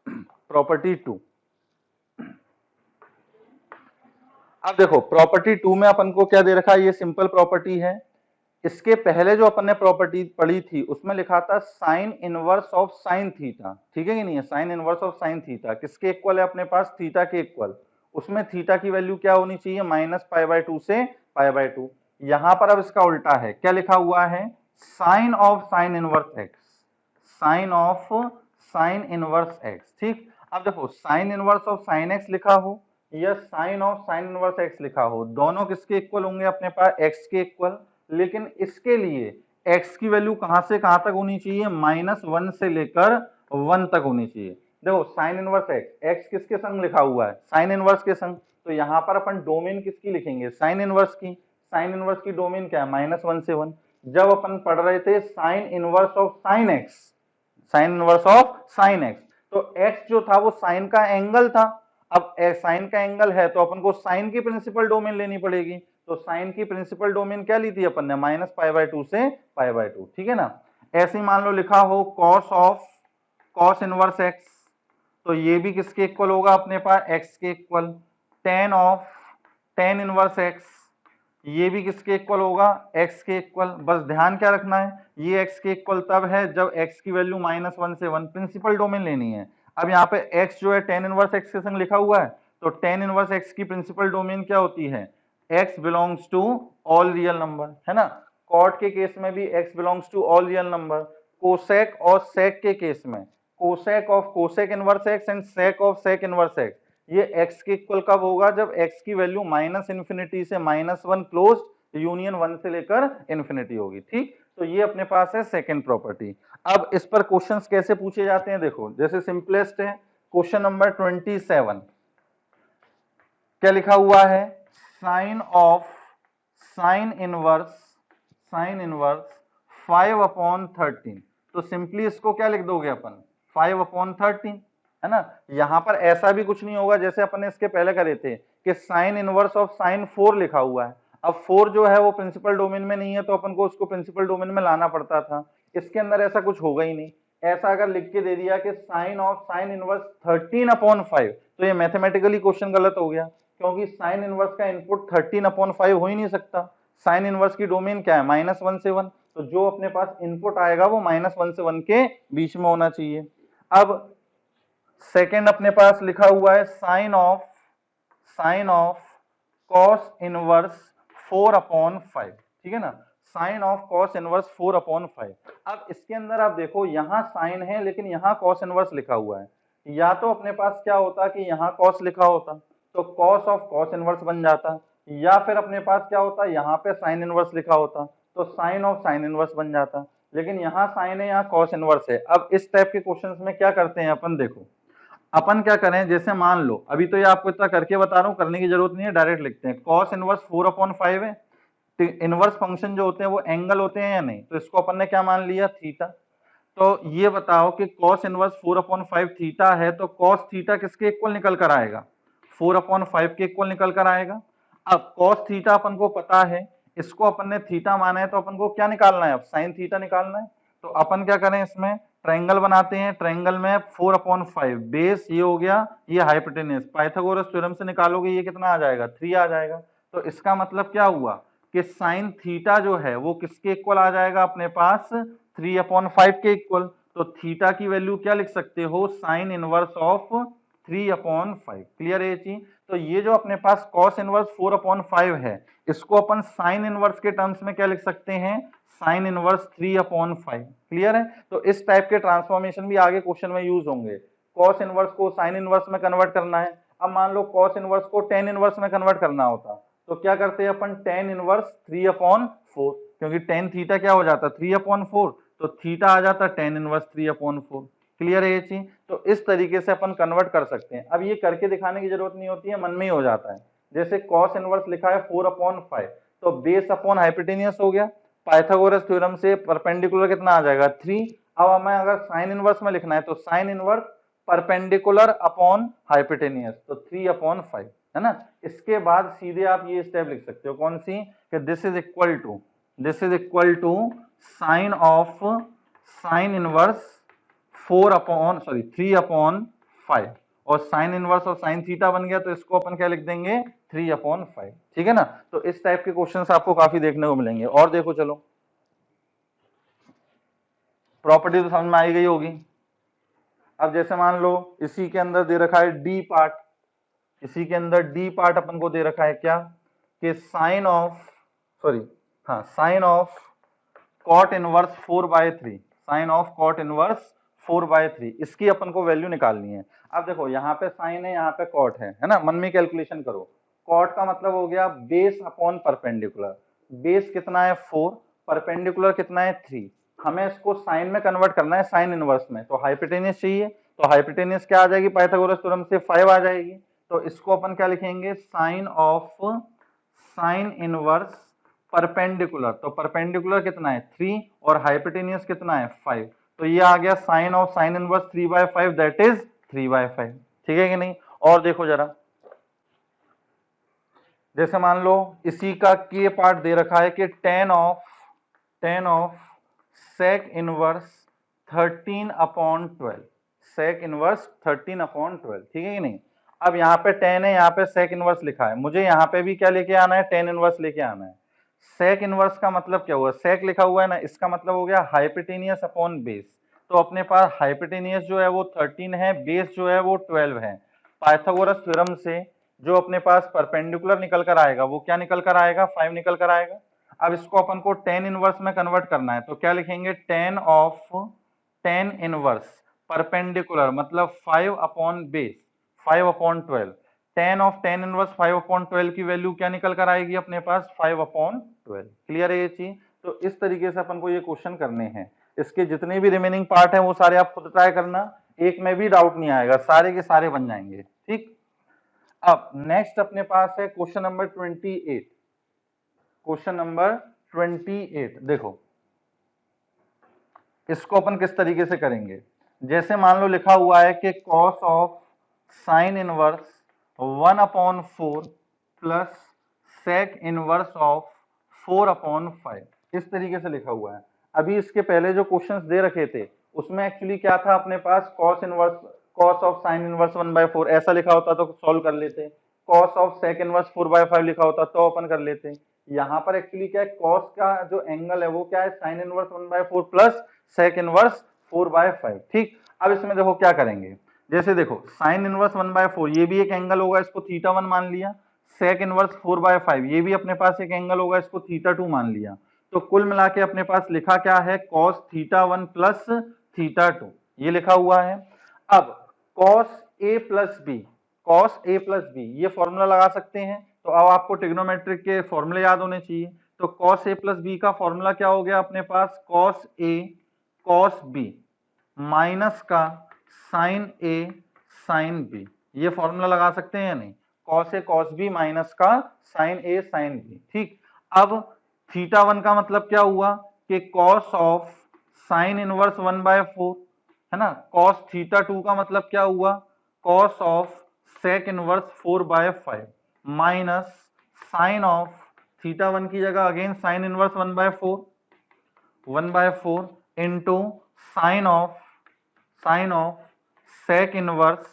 [SPEAKER 1] प्रॉपर्टी 2, अब देखो प्रॉपर्टी 2 में अपन को क्या दे रखा है, ये सिंपल प्रॉपर्टी है। इसके पहले जो अपन ने प्रॉपर्टी पढ़ी थी उसमें लिखा था sine inverse of sine theta, ठीक है कि नहीं है, sine inverse of sine theta किसके इक्वल है अपने पास, थीटा के इक्वल। उसमें थीटा की वैल्यू क्या होनी चाहिए, माइनस पाई बाय 2 से पाई बाय 2। यहां पर अब इसका उल्टा है, क्या लिखा हुआ है, sine of sine inverse x, sine of sine inverse x, ठीक। अब देखो sine inverse of sine x लिखा हो या sine of sine inverse x लिखा हो, दोनों किसके इक्वल होंगे अपने पास, एक्स के इक्वल। लेकिन इसके लिए x की वैल्यू कहां से कहां तक होनी चाहिए, -1 से लेकर 1 तक होनी चाहिए। देखो साइन इनवर्स x किसके संग लिखा हुआ है, साइन इनवर्स के संग, तो यहां पर अपन डोमेन किसकी लिखेंगे, साइन इनवर्स की। साइन इनवर्स की डोमेन क्या है, -1 से 1। जब अपन पढ़ रहे थे sign inverse of sine x, sign inverse of sine x, तो x जो था वो साइन का एंगल था। अब साइन का एंगल है तो अपन को साइन की प्रिंसिपल डोमेन लेनी पड़ेगी, तो साइन की प्रिंसिपल डोमेन क्या ली थी अपन ने, -π/2 से π/2, ठीक है ना। ऐसे ही मान लो लिखा हो cos इनवर्स x, तो ये भी किसके इक्वल होगा अपने पास, x के इक्वल। tan इनवर्स x, ये भी किसके इक्वल होगा, x के इक्वल। बस ध्यान क्या रखना है, ये x के इक्वल तब है जब x की वैल्यू -1 से 1, प्रिंसिपल डोमेन लेनी है। अब यहाँ पे x जो है tan इनवर्स x के संग लिखा हुआ है, तो tan इनवर्स x की प्रिंसिपल डोमेन क्या होती है, x belongs to all real number, है ना। कॉट के केस में भी x belongs to all real number. Cosec और सेक के केस में cosec of cosec inverse x and sec of sec inverse x, ये x के इक्वल कब होगा, जब x की वैल्यू -∞ से -1 क्लोज यूनियन 1 से लेकर इन्फिनिटी होगी, ठीक। तो ये अपने पास है सेकंड प्रॉपर्टी। अब इस पर क्वेश्चंस कैसे पूछे जाते हैं, देखो जैसे सिंपलेस्ट है क्वेश्चन नंबर 27, क्या लिखा हुआ है, साइन इनवर्स 5/13, तो सिंपली इसको क्या लिख दोगे अपन, 5/13, है ना। यहां पर ऐसा भी कुछ नहीं होगा जैसे अपन ने इसके पहले करे थे कि साइन इनवर्स ऑफ साइन 4 लिखा हुआ है। अब 4 जो है वो प्रिंसिपल डोमेन में नहीं है, तो अपन को उसको प्रिंसिपल डोमेन में लाना पड़ता था। इसके अंदर ऐसा कुछ होगा ही नहीं। ऐसा अगर लिख के दे दिया कि साइन इनवर्स 13/5, तो ये मैथमेटिकली क्वेश्चन गलत हो गया, क्योंकि साइन इनवर्स का इनपुट 13/5 हो ही नहीं सकता। साइन इनवर्स की डोमेन क्या है, -1 से 1, तो जो अपने पास इनपुट आएगा वो -1 से 1 के बीच में होना चाहिए। अब सेकेंड अपने पास लिखा हुआ है साइन ऑफ कॉस इनवर्स 4/5, ठीक है ना, साइन ऑफ कॉस इनवर्स 4/5। अब इसके अंदर आप देखो यहाँ साइन है लेकिन यहाँ कॉस इनवर्स लिखा हुआ है, या तो अपने पास क्या होता कि यहाँ कॉस लिखा होता तो कॉस ऑफ कॉस इनवर्स बन जाता, या फिर अपने पास क्या होता, यहाँ पे साइन इनवर्स लिखा होता तो साइन ऑफ साइन इनवर्स बन जाता, लेकिन यहाँ साइन है यहाँ कॉस इनवर्स है। अब इस टाइप के क्वेश्चंस में क्या करते हैं अपन, देखो अपन क्या करें, जैसे मान लो अभी तो ये आपको इतना करके बता रहा हूँ, करने की जरूरत नहीं है, डायरेक्ट लिखते हैं। कॉस इनवर्स 4/5 है, तो इनवर्स फंक्शन जो होते हैं वो एंगल होते हैं या नहीं, तो इसको अपन ने क्या मान लिया, थीटा। तो ये बताओ कि कॉस इनवर्स 4/5 थीटा है, तो कॉस थीटा किसके इक्वल निकल कर आएगा, 4/5 के इक्वल निकल कर आएगा। अब कॉस थीटा अपन को पता है, इसको अपन ने थीटा माना है, तो अपन को क्या निकालना है, अब साइन थीटा निकालना है। तो अपन क्या करें, इसमें ट्रायंगल बनाते हैं। ट्रायंगल में 4/5 बेस ये हो गया, ये हाइपोटेन्यूज, पाइथागोरस थ्योरम से निकालोगे ये कितना आ जाएगा, 3 आ जाएगा। तो इसका मतलब क्या हुआ कि साइन थीटा जो है वो किसके इक्वल आ जाएगा अपने पास, 3/5 के इक्वल। तो थीटा की वैल्यू क्या लिख सकते हो, साइन इनवर्स ऑफ 3/5। क्लियर है ये चीज। तो ये जो अपने पास कॉस इनवर्स 4/5 है, इसको अपन साइन इनवर्स के टर्म्स में क्या लिख सकते हैं, साइन इनवर्स 3/5। क्लियर है। तो इस टाइप के ट्रांसफॉर्मेशन भी आगे क्वेश्चन में यूज होंगे। कॉस इनवर्स को साइन इनवर्स में कन्वर्ट करना है। अब मान लो कॉस इनवर्स को टेन इनवर्स में कन्वर्ट करना होता, तो क्या करते हैं अपन, टेन इनवर्स 3/4, क्योंकि टेन थीटा क्या हो जाता 3/4, तो थीटा आ जाता टेन इनवर्स 3/4। क्लियर है ये चीज। तो इस तरीके से अपन कन्वर्ट कर सकते हैं। अब ये करके दिखाने की जरूरत नहीं होती है, मन में ही हो जाता है। जैसे कॉस इनवर्स लिखा है 4/5, तो बेस अपॉन हाइपोटेनियस हो गया, पाइथागोरस थ्योरम से परपेंडिकुलर कितना आ जाएगा, 3। अब हमें अगर साइन इनवर्स में लिखना है तो sine inverse perpendicular upon hypotenuse, तो 3/5, है ना। इसके बाद सीधे आप ये स्टेप लिख सकते हो, कौन सी, कि this is equal to sine inverse 3/5, और साइन इनवर्स और साइन थीटा बन गया, तो इसको अपन क्या लिख देंगे, 3/5। ठीक है ना। तो इस टाइप के क्वेश्चंस आपको काफी देखने को मिलेंगे। और देखो चलो, प्रॉपर्टी तो समझ में आई गई होगी। अब जैसे मान लो इसी के अंदर दे रखा है डी पार्ट, इसी के अंदर डी पार्ट अपन को दे रखा है क्या, कि sine of cot inverse 4/3, sine of cot inverse 4/3, इसकी अपन को वैल्यू निकालनी है। अब देखो यहाँ पे साइन है, यहाँ पे कॉट है ना, मन में कैलकुलेशन करो। कॉट का मतलब हो गया बेस अपॉन परपेंडिकुलर, बेस कितना है 4, परपेंडिकुलर कितना है 3। हमें इसको साइन में कन्वर्ट करना है, साइन इनवर्स में, तो हाइपोटेनियस चाहिए, तो हाइपोटेनियस क्या आ जाएगी, पाइथागोरस थ्योरम से 5 आ जाएगी। तो इसको अपन क्या लिखेंगे, साइन इनवर्स परपेंडिकुलर, तो परपेंडिकुलर कितना है 3 और हाइपोटेनियस कितना है 5, तो ये आ गया sine of sine inverse 3/5, that is 3/5। ठीक है कि नहीं। और देखो जरा, जैसे मान लो इसी का के पार्ट दे रखा है कि tan of sec inverse 13/12, sec inverse 13/12, ठीक है कि नहीं। अब यहाँ पे टेन है, यहाँ पे सेक इनवर्स लिखा है, मुझे यहाँ पे भी क्या लेके आना है, टेन इनवर्स लेके आना है। सेक इनवर्स का मतलब क्या हुआ, सेक लिखा हुआ है ना, इसका मतलब हो गया हाइपोटेनियस अपॉन बेस। तो अपने पास हाइपोटेनियस जो है वो 13 है, बेस जो है वो 12 है। पाइथागोरस थ्योरम से जो अपने पास परपेंडिकुलर निकल कर आएगा वो क्या निकल कर आएगा, 5 निकल कर आएगा। अब इसको अपन को टेन इनवर्स में कन्वर्ट करना है, तो क्या लिखेंगे, टेन इनवर्स परपेंडिकुलर मतलब 5 upon base 5/12। Ten of tan inverse 5/12 की वैल्यू क्या निकल कर आएगी अपने पास, 5/12। क्लियर है ये चीज। तो इस तरीके से अपन को ये क्वेश्चन करने हैं। इसके जितने भी रिमेनिंग पार्ट है वो सारे आप खुद ट्राई करना, एक में भी डाउट नहीं आएगा, सारे के सारे बन जाएंगे, ठीक। अब नेक्स्ट अपने पास है क्वेश्चन नंबर 28। क्वेश्चन नंबर 28 देखो, इसको अपन किस तरीके से करेंगे। जैसे मान लो लिखा हुआ है कि cos of sine inverse 1/4 plus sec inverse of 4/5, इस तरीके से लिखा हुआ है। अभी इसके पहले जो क्वेश्चंस दे रखे थे उसमें एक्चुअली क्या था, अपने पास कॉस ऑफ साइन इनवर्स 1/4 ऐसा लिखा होता तो सॉल्व कर लेते, कॉस ऑफ सेक इनवर्स 4/5 लिखा होता तो अपन कर लेते। यहाँ पर एक्चुअली क्या है, कॉस का जो एंगल है वो क्या है, sine inverse 1/4 plus sec inverse 4/5, ठीक। अब इसमें देखो क्या करेंगे, जैसे देखो साइन इनवर्स 1/4 ये भी एक एंगल होगा, इसको θ1 मान लिया। सेक इनवर्स 4/5 ये भी अपने पास एक एंगल होगा, इसको θ2 मान लिया। तो कुल मिला के अपने पास लिखा क्या है, cos θ1 प्लस θ2 ये लिखा हुआ है। अब cos a प्लस बी ये फॉर्मूला लगा सकते हैं। तो अब आपको ट्रिग्नोमेट्रिक के फॉर्मूले याद होने चाहिए। तो cos a प्लस बी का फॉर्मूला क्या हो गया अपने पास, cos a cos b minus का साइन ए साइन बी, ये फॉर्मूला लगा सकते हैं या नहीं, cos a cos b minus का साइन ए साइन बी, ठीक। अब θ1 का मतलब क्या हुआ कि cos ऑफ साइन इनवर्स 1/4 है ना, cos θ2 का मतलब क्या हुआ, cos of sec inverse 4/5 minus sine of θ1 की जगह again sine inverse 1/4 into sine of sec inverse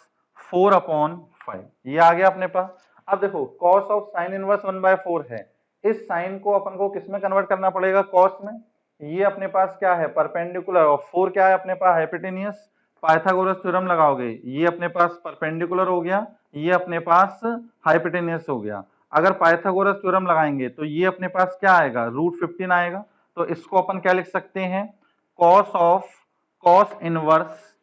[SPEAKER 1] 4/5, ये आ गया अपने पास। अब देखो cos ऑफ साइन इनवर्स 1/4 है, इस साइन को अपन को किस में कन्वर्ट करना पड़ेगा, cos में। ये अपने पास क्या है, परपेंडिकुलर, और 4 क्या है अपने पास, हाइपोटेनियस। पाइथागोरस थ्योरम लगाओगे, ये अपने पास परपेंडिकुलर हो गया, ये अपने पास हाइपोटेनियस हो गया। अगर पाइथागोरस थ्योरम लगाएंगे तो ये अपने पास क्या आएगा, √15 आएगा। तो इसको अपन क्या लिख सकते हैं, cos of cos inverse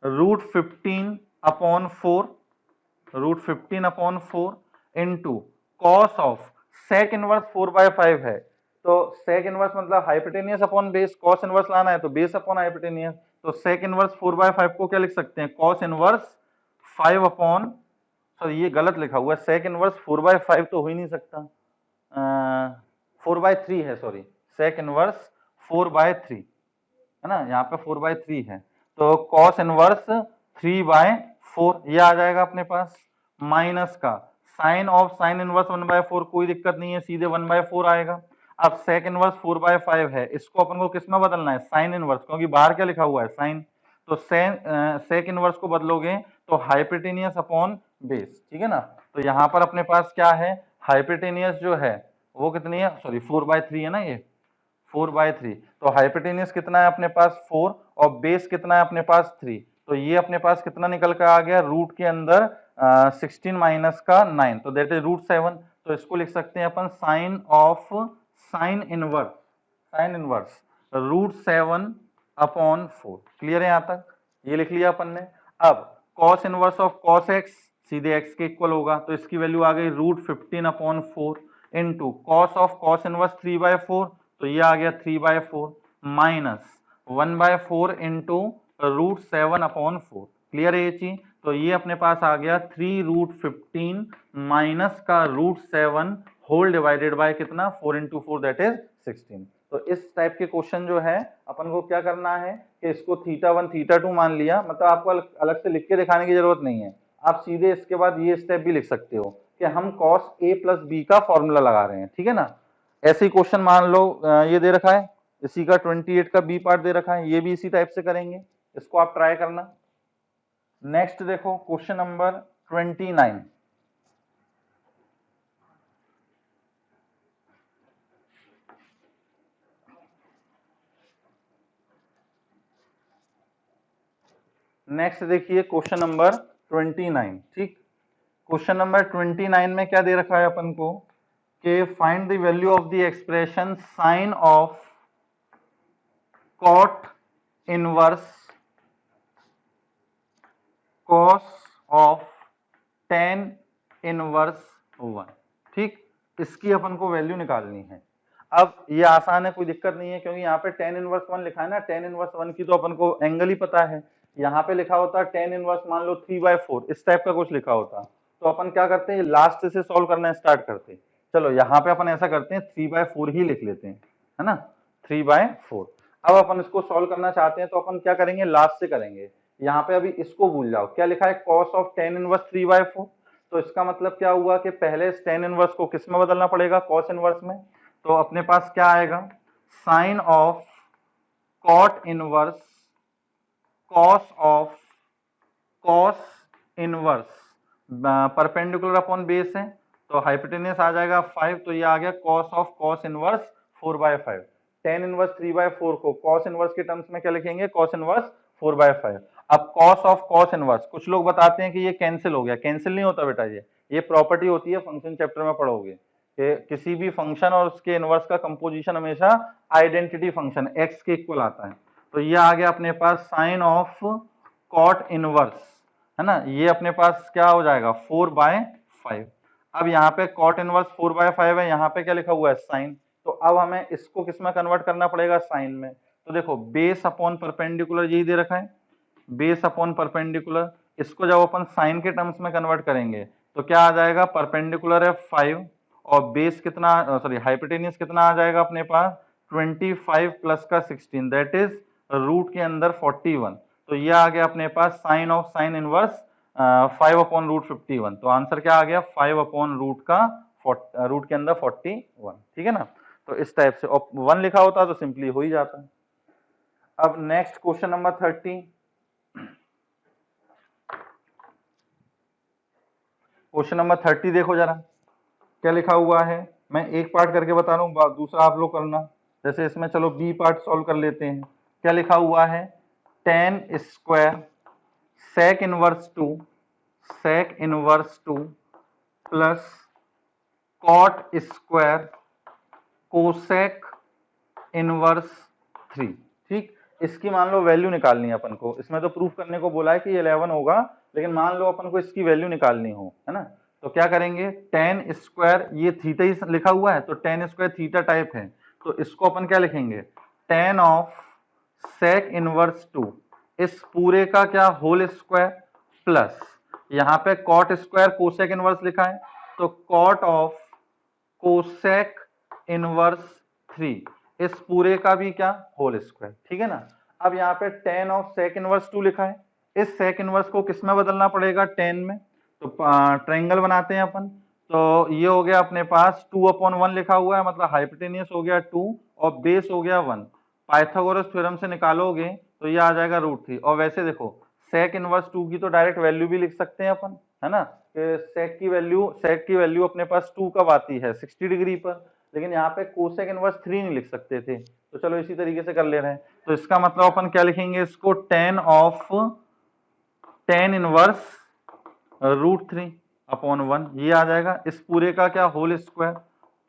[SPEAKER 1] √15/4 into cos of sec inverse 4/5 है, तो सेक इनवर्स मतलब hypotenuse upon base, cos inverse लाना है तो बेस अपॉन हाइपोटेनियस। तो सेक इनवर्स 4/5 को क्या लिख सकते हैं, कॉस इनवर्स 5 अपॉन, सॉरी ये गलत लिखा हुआ है, सेक इनवर्स 4/5 तो हो ही नहीं सकता, 4/3 है, सॉरी सेक इनवर्स 4/3 है ना, यहाँ पे 4/3 है। तो कॉस इनवर्स 3/4 ये आ जाएगा अपने पास, माइनस का साइन ऑफ साइन इनवर्स 1/4, कोई दिक्कत नहीं है, सीधे 1/4 आएगा। अब सेक इनवर्स 4/5 है, इसको अपन को किस में बदलना है, साइन इनवर्स, क्योंकि बाहर क्या लिखा हुआ है, साइन। तो सेक इनवर्स को बदलोगे तो हाइपोटेनियस अपॉन बेस, ठीक है ना। तो यहाँ पर अपने पास क्या है, हाइपोटेनियस जो है वो कितनी है, सॉरी 4/3 है ना, ये 4/3। तो हाइपोटेनियस कितना है अपने पास 4, और बेस कितना है अपने पास 3। तो ये अपने पास कितना निकल कर आ गया, रूट के अंदर 16 माइनस का 9, तो दैट इज √7। तो इसको लिख सकते हैं अपन sine of sine inverse √7/4। Clear है यहाँ तक, ये लिख लिया अपन ने। अब cos inverse of cos x सीधे x के इक्वल होगा, तो इसकी वैल्यू आ गई √15/4 into cos of cos inverse 3/4, तो ये आ गया 3/4 माइनस 1/4 इंटू √7/4। क्लियर है ये चीज। तो ये अपने पास आ गया 3√15 माइनस का √7 होल डिवाइडेड बाय कितना, 4 इंटू 4 दैट इज 16। तो इस टाइप के क्वेश्चन जो है अपन को क्या करना है कि इसको θ1 θ2 मान लिया, मतलब आपको अलग से लिख के दिखाने की जरूरत नहीं है, आप सीधे इसके बाद ये स्टेप भी लिख सकते हो कि हम cos a प्लस बी का फॉर्मूला लगा रहे हैं, ठीक है ना। ऐसे ही क्वेश्चन मान लो ये दे रखा है, इसी का 28 का बी पार्ट दे रखा है, ये भी इसी टाइप से करेंगे, इसको आप ट्राई करना। नेक्स्ट देखो क्वेश्चन नंबर 29। नेक्स्ट देखिए क्वेश्चन नंबर 29, ठीक। क्वेश्चन नंबर 29 में क्या दे रखा है अपन को कि find the value of the expression sine of cot inverse cos of tan inverse 1, ठीक। इसकी अपन को वैल्यू निकालनी है। अब ये आसान है, कोई दिक्कत नहीं है, क्योंकि यहाँ पे टेन इनवर्स 1 लिखा है ना, टेन इनवर्स 1 की तो अपन को एंगल ही पता है। यहाँ पे लिखा होता टेन इनवर्स मान लो 3/4, इस टाइप का कुछ लिखा होता, तो अपन क्या करते हैं, लास्ट से सॉल्व करना स्टार्ट करते हैं। चलो यहाँ पे अपन ऐसा करते हैं 3/4 ही लिख लेते हैं, है ना, 3/4। अब अपन इसको सॉल्व करना चाहते हैं तो अपन क्या करेंगे, लास्ट से करेंगे। यहाँ पे अभी इसको भूल जाओ, क्या लिखा है, कॉस ऑफ टेन इनवर्स 3/4। तो इसका मतलब क्या हुआ कि पहले टेन इनवर्स को किस में बदलना पड़ेगा, कॉस इनवर्स में। तो अपने पास क्या आएगा, sine of cot inverse cos of cos inverse perpendicular upon base है, तो हाइपोटेन्यूस आ जाएगा 5, तो ये आ गया cos of cos inverse 4/5। Tan inverse 3/4 को कॉस इनवर्स के टर्म्स में क्या लिखेंगे, कॉस इनवर्स 4/5। अब कॉस ऑफ कॉस इनवर्स, कुछ लोग बताते हैं कि ये कैंसिल हो गया, कैंसिल नहीं होता बेटा, ये प्रॉपर्टी होती है, फंक्शन चैप्टर में पढ़ोगे कि किसी भी फंक्शन और उसके इनवर्स का कंपोजिशन हमेशा आइडेंटिटी फंक्शन एक्स के इक्वल आता है। तो ये आ गया अपने पास साइन ऑफ कॉट इनवर्स, है ना, ये अपने पास क्या हो जाएगा 4/5। अब यहाँ पे कॉट इनवर्स 4/5 है, यहाँ पे क्या लिखा हुआ है, साइन। तो अब हमें इसको किस में कन्वर्ट करना पड़ेगा, साइन में। तो देखो बेस अपॉन परपेंडिकुलर यही दे रखा है, बेस अपॉन परपेंडिकुलर, इसको जब अपन साइन के टर्म्स में कन्वर्ट करेंगे तो क्या आ जाएगा, परपेंडिकुलर है 5 और बेस कितना, सॉरी हाइपोटेन्यूस कितना आ जाएगा अपने पास 25 प्लस का 16, दैट इज रूट के अंदर 41। तो ये आ गया अपने पास साइन ऑफ साइन इनवर्स 5/√51। तो आंसर क्या आ गया, 5/√का रूट के अंदर 41, ठीक है ना। तो इस टाइप से, और 1 लिखा होता तो सिंपली हो ही जाता। अब next question number 30। Question number 30 देखो जरा क्या लिखा हुआ है, मैं एक पार्ट करके बता रहा हूँ, दूसरा आप लोग करना। जैसे इसमें चलो बी पार्ट सॉल्व कर लेते हैं। क्या लिखा हुआ है, tan square sec inverse 2 plus cot square cosec inverse 3, ठीक। इसकी मान लो वैल्यू निकालनी है अपन को, इसमें तो प्रूफ करने को बोला है कि 11 होगा, लेकिन मान लो अपन को इसकी वैल्यू निकालनी हो, है ना। तो क्या करेंगे, टेन स्क्वायर, ये थीटा ही लिखा हुआ है तो टेन स्क्वायर थीटा टाइप है, तो इसको अपन क्या लिखेंगे, टेन ऑफ सेक इनवर्स 2, इस पूरे का क्या होल स्क्वायर, प्लस यहाँ पे कॉट स्क्वायर कोसेक इनवर्स लिखा है, तो कॉट ऑफ कोसेक इनवर्स 3, इस पूरे का भी क्या, होल स्क्वायर, ठीक है ना। अब यहाँ पे टेन ऑफ सेक इनवर्स 2 लिखा है, इस सेक इनवर्स को किस में बदलना पड़ेगा, टेन में। तो ट्रायंगल बनाते हैं अपन, तो ये हो गया अपने पास 2/1 लिखा हुआ है, मतलब हाइपोटेन्यूस हो गया 2 और बेस हो गया 1। पाइथागोरस थ्योरम से निकालोगे तो ये आ जाएगा √3। और वैसे देखो सेक इनवर्स 2 की तो डायरेक्ट वैल्यू भी लिख सकते हैं अपन, है ना, कि सेक की वैल्यू अपने पास 2 कब आती है, 60 डिग्री पर, लेकिन यहाँ पे कोसेक इनवर्स 3 नहीं लिख सकते थे, तो चलो इसी तरीके से कर ले रहे हैं। तो इसका मतलब अपन क्या लिखेंगे, इसको टेन ऑफ टेन इनवर्स √3/1, ये आ जाएगा, इस पूरे का क्या, होल स्क्वायर,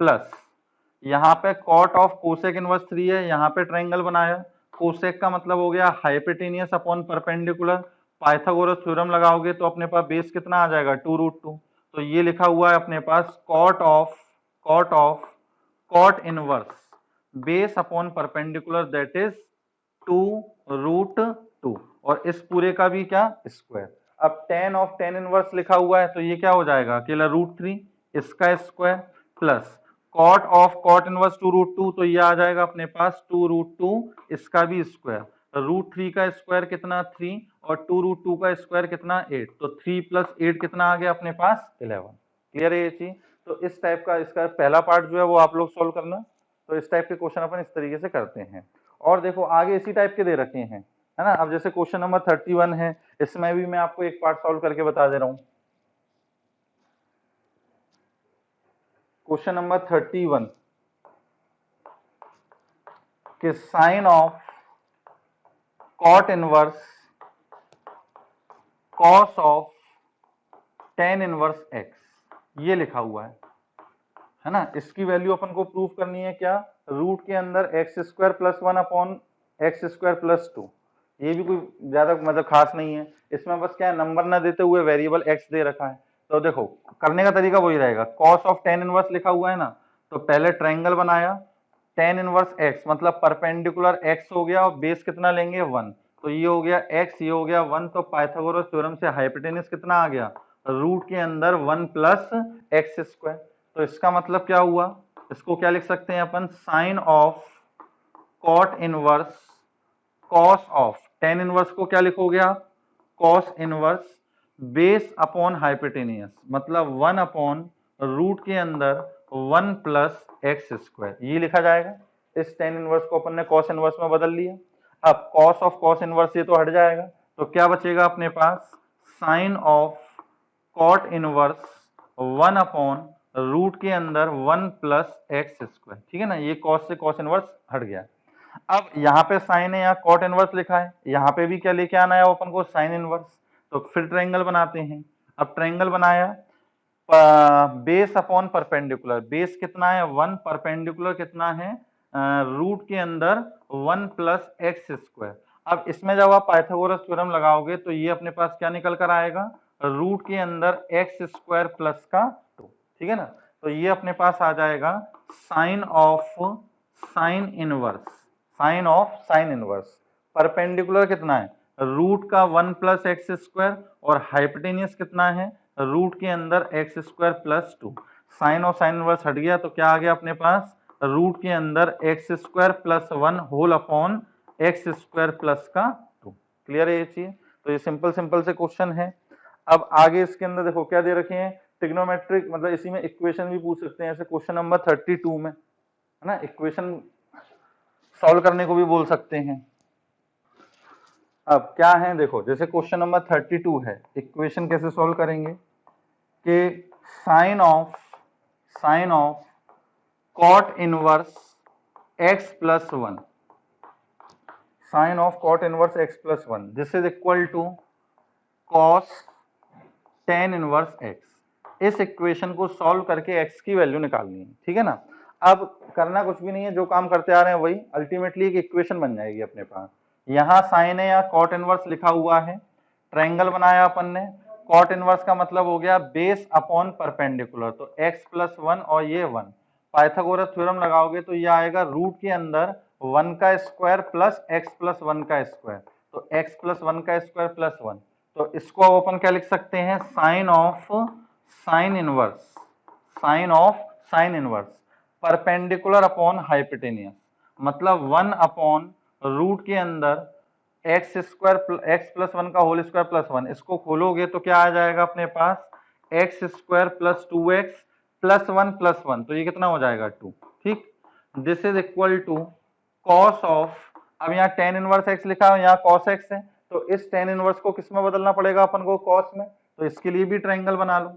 [SPEAKER 1] प्लस यहाँ पे कॉट ऑफ कोसेक इनवर्स 3 है, यहाँ पे ट्रायंगल बनाया, कोसेक का मतलब हो गया hypotenuse upon perpendicular, Pythagoras theorem लगाओगे तो अपने पास बेस कितना आ जाएगा 2√2। तो ये लिखा हुआ है अपने पास cot cot inverse base upon perpendicular, that is 2√2, और इस पूरे का भी क्या, स्क्वायर। अब टेन ऑफ टेन इनवर्स लिखा हुआ है तो ये क्या हो जाएगा, अकेला √3, इसका square, plus cot of cot inverse 2√2, तो ये आ जाएगा अपने पास 2√2, इसका भी स्क्वायर। √3 का स्क्वायर कितना 3 और 2√2 का स्क्वायर कितना 8, तो 3 + 8 कितना आ गया अपने पास 11। क्लियर है ये चीज। तो इस टाइप का इसका पहला पार्ट जो है वो आप लोग सोल्व करना। तो इस टाइप के क्वेश्चन अपन इस तरीके से करते हैं। और देखो आगे इसी टाइप के दे रखे हैं, है ना। अब जैसे क्वेश्चन नंबर 31 है, इसमें भी मैं आपको एक पार्ट सॉल्व करके बता दे रहा हूं। क्वेश्चन नंबर 31 कि sine of cot inverse cos of tan inverse x ये लिखा हुआ है ना। इसकी वैल्यू अपन को प्रूफ करनी है क्या, रूट के अंदर x square plus one upon x square plus two. ये भी कोई ज्यादा मतलब खास नहीं है, इसमें बस क्या है नंबर ना देते हुए वेरिएबल एक्स दे रखा है। तो देखो करने का तरीका वही रहेगा, कॉस ऑफ टेन इनवर्स लिखा हुआ है ना, तो पहले ट्रायंगल बनाया, टेन इनवर्स एक्स मतलब परपेंडिकुलर एक्स हो गया और बेस कितना लेंगे 1, तो ये हो गया एक्स, ये हो गया 1, तो पाइथागोरस थ्योरम से हाइपोटेनस कितना आ गया, रूट के अंदर 1 प्लस एक्स स्क्वायर। तो इसका मतलब क्या हुआ, इसको क्या लिख सकते हैं अपन, sine of cot inverse cos of tan inverse को क्या लिखोगे आप, cos inverse base upon hypotenuse मतलब 1 अपॉन रूट के अंदर 1 प्लस एक्स स्क्वायर, ये लिखा जाएगा। इस टेन इनवर्स को अपन ने कॉस इनवर्स में बदल लिया। अब कॉस ऑफ कॉस इनवर्स ये तो हट जाएगा, तो क्या बचेगा अपने पास, sine of cot inverse 1 upon root के अंदर 1 प्लस एक्स स्क्वायर, ठीक है ना। ये कॉस से कॉस इनवर्स हट गया। अब यहाँ पे साइन है, यहाँ कॉट इनवर्स लिखा है, यहाँ पे भी क्या लेके आना है अपन को, साइन इनवर्स। तो फिर ट्रायंगल बनाते हैं। अब ट्रायंगल बनाया, बेस अपॉन परपेंडिकुलर, बेस कितना है 1, परपेंडिकुलर कितना है रूट के अंदर 1 प्लस एक्स स्क्वायर। अब इसमें जब आप पाइथागोरस थ्योरम लगाओगे तो ये अपने पास क्या निकल कर आएगा, रूट के अंदर एक्स स्क्वायर प्लस का 2, ठीक है ना। तो ये अपने पास आ जाएगा sine of sine inverse, sine of sine inverse, perpendicular कितना है रूट का 1 प्लस एक्स स्क्वायर और हाइपोटेनियस कितना है रूट के अंदर एक्स स्क्वायर प्लस 2। साइन और साइन इनवर्स हट गया तो क्या आ गया अपने पास, रूट के अंदर x square plus 1 whole upon x square plus का 2। क्लियर है ये चीज। तो ये सिंपल सिंपल से क्वेश्चन है। अब आगे इसके अंदर देखो क्या दे रखे हैं, ट्रिग्नोमेट्रिक मतलब इसी में इक्वेशन भी पूछ सकते हैं, ऐसे क्वेश्चन नंबर 32 में, है ना, इक्वेशन सॉल्व करने को भी बोल सकते हैं। अब क्या है देखो, जैसे क्वेश्चन नंबर 32 है, इक्वेशन कैसे सॉल्व करेंगे कि sine of cot inverse x plus 1, sine of cot inverse x plus 1 this is equal to cos tan inverse x. इस इक्वेशन को सॉल्व करके x की वैल्यू निकालनी है, ठीक है ना। अब करना कुछ भी नहीं है, जो काम करते आ रहे हैं वही, अल्टीमेटली एक इक्वेशन बन जाएगी अपने पास। यहाँ साइन है या कॉट इनवर्स लिखा हुआ है, ट्रायंगल बनाया अपन ने, कॉट इनवर्स का मतलब हो गया बेस अपॉन परपेंडिकुलर, तो x प्लस 1 और ये 1, पाइथागोरस थ्योरम लगाओगे तो ये आएगा रूट के अंदर 1 का स्क्वायर प्लस x प्लस 1 का स्क्वायर, तो x प्लस 1 का स्क्वायर प्लस 1। तो इसको अपन क्या लिख सकते हैं, sine of sine inverse, sine of sine inverse perpendicular upon hypotenuse मतलब 1 अपॉन रूट के अंदर एक्स स्क्वायर एक्स प्लस 1 का होल स्क्वायर प्लस 1। इसको खोलोगे तो क्या आ जाएगा अपने पास, x square plus 2x plus 1 plus 1, तो ये कितना हो जाएगा 2, ठीक। This is equal to cos of, अब यहाँ टेन इनवर्स एक्स लिखा है, यहाँ कॉस एक्स है, तो इस टेन इनवर्स को किस में बदलना पड़ेगा अपन को, कॉस में। तो इसके लिए भी ट्रायंगल बना लो,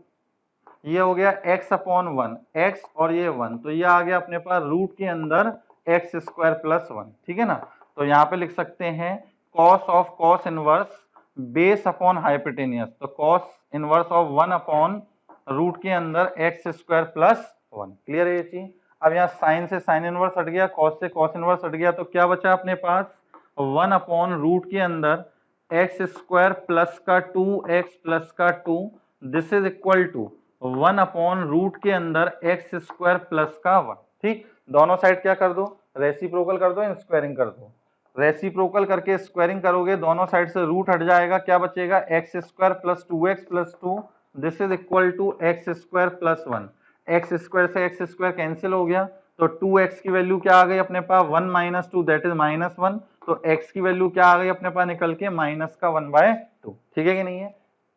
[SPEAKER 1] ये हो गया x अपॉन 1, x और ये 1, तो ये आ गया अपने पास रूट के अंदर एक्स स्क्वायर प्लस 1, ठीक है ना। तो यहाँ पे लिख सकते हैं cos of cos inverse base upon hypotenuse, तो cos inverse of 1 upon root के अंदर एक्स स्क्वायर प्लस 1। क्लियर है ये चीज। अब यहाँ साइन से साइन इनवर्स हट गया, कॉस से कॉस इनवर्स हट गया, तो क्या बचा अपने पास 1 अपॉन रूट के अंदर एक्स स्क्वायर प्लस का 2x प्लस का 2, this is equal to 1 upon root के अंदर एक्स स्क्वायर प्लस का 1, ठीक। दोनों साइड क्या कर दो, रेसिप्रोकल कर दो, स्क्वायरिंग कर दो। रेसिप्रोकल करके स्क्वायरिंग करोगे, दोनों साइड से रूट हट जाएगा, क्या बचेगा x square plus 2x plus 2, this is equal to x square plus 1। X square से एक्स स्क्वायर कैंसिल हो गया, तो 2x की वैल्यू क्या आ गई अपने पास 1 माइनस 2 दैट इज माइनस 1, तो x की वैल्यू क्या आ गई अपने पास निकल के माइनस का 1/2, ठीक है कि नहीं है।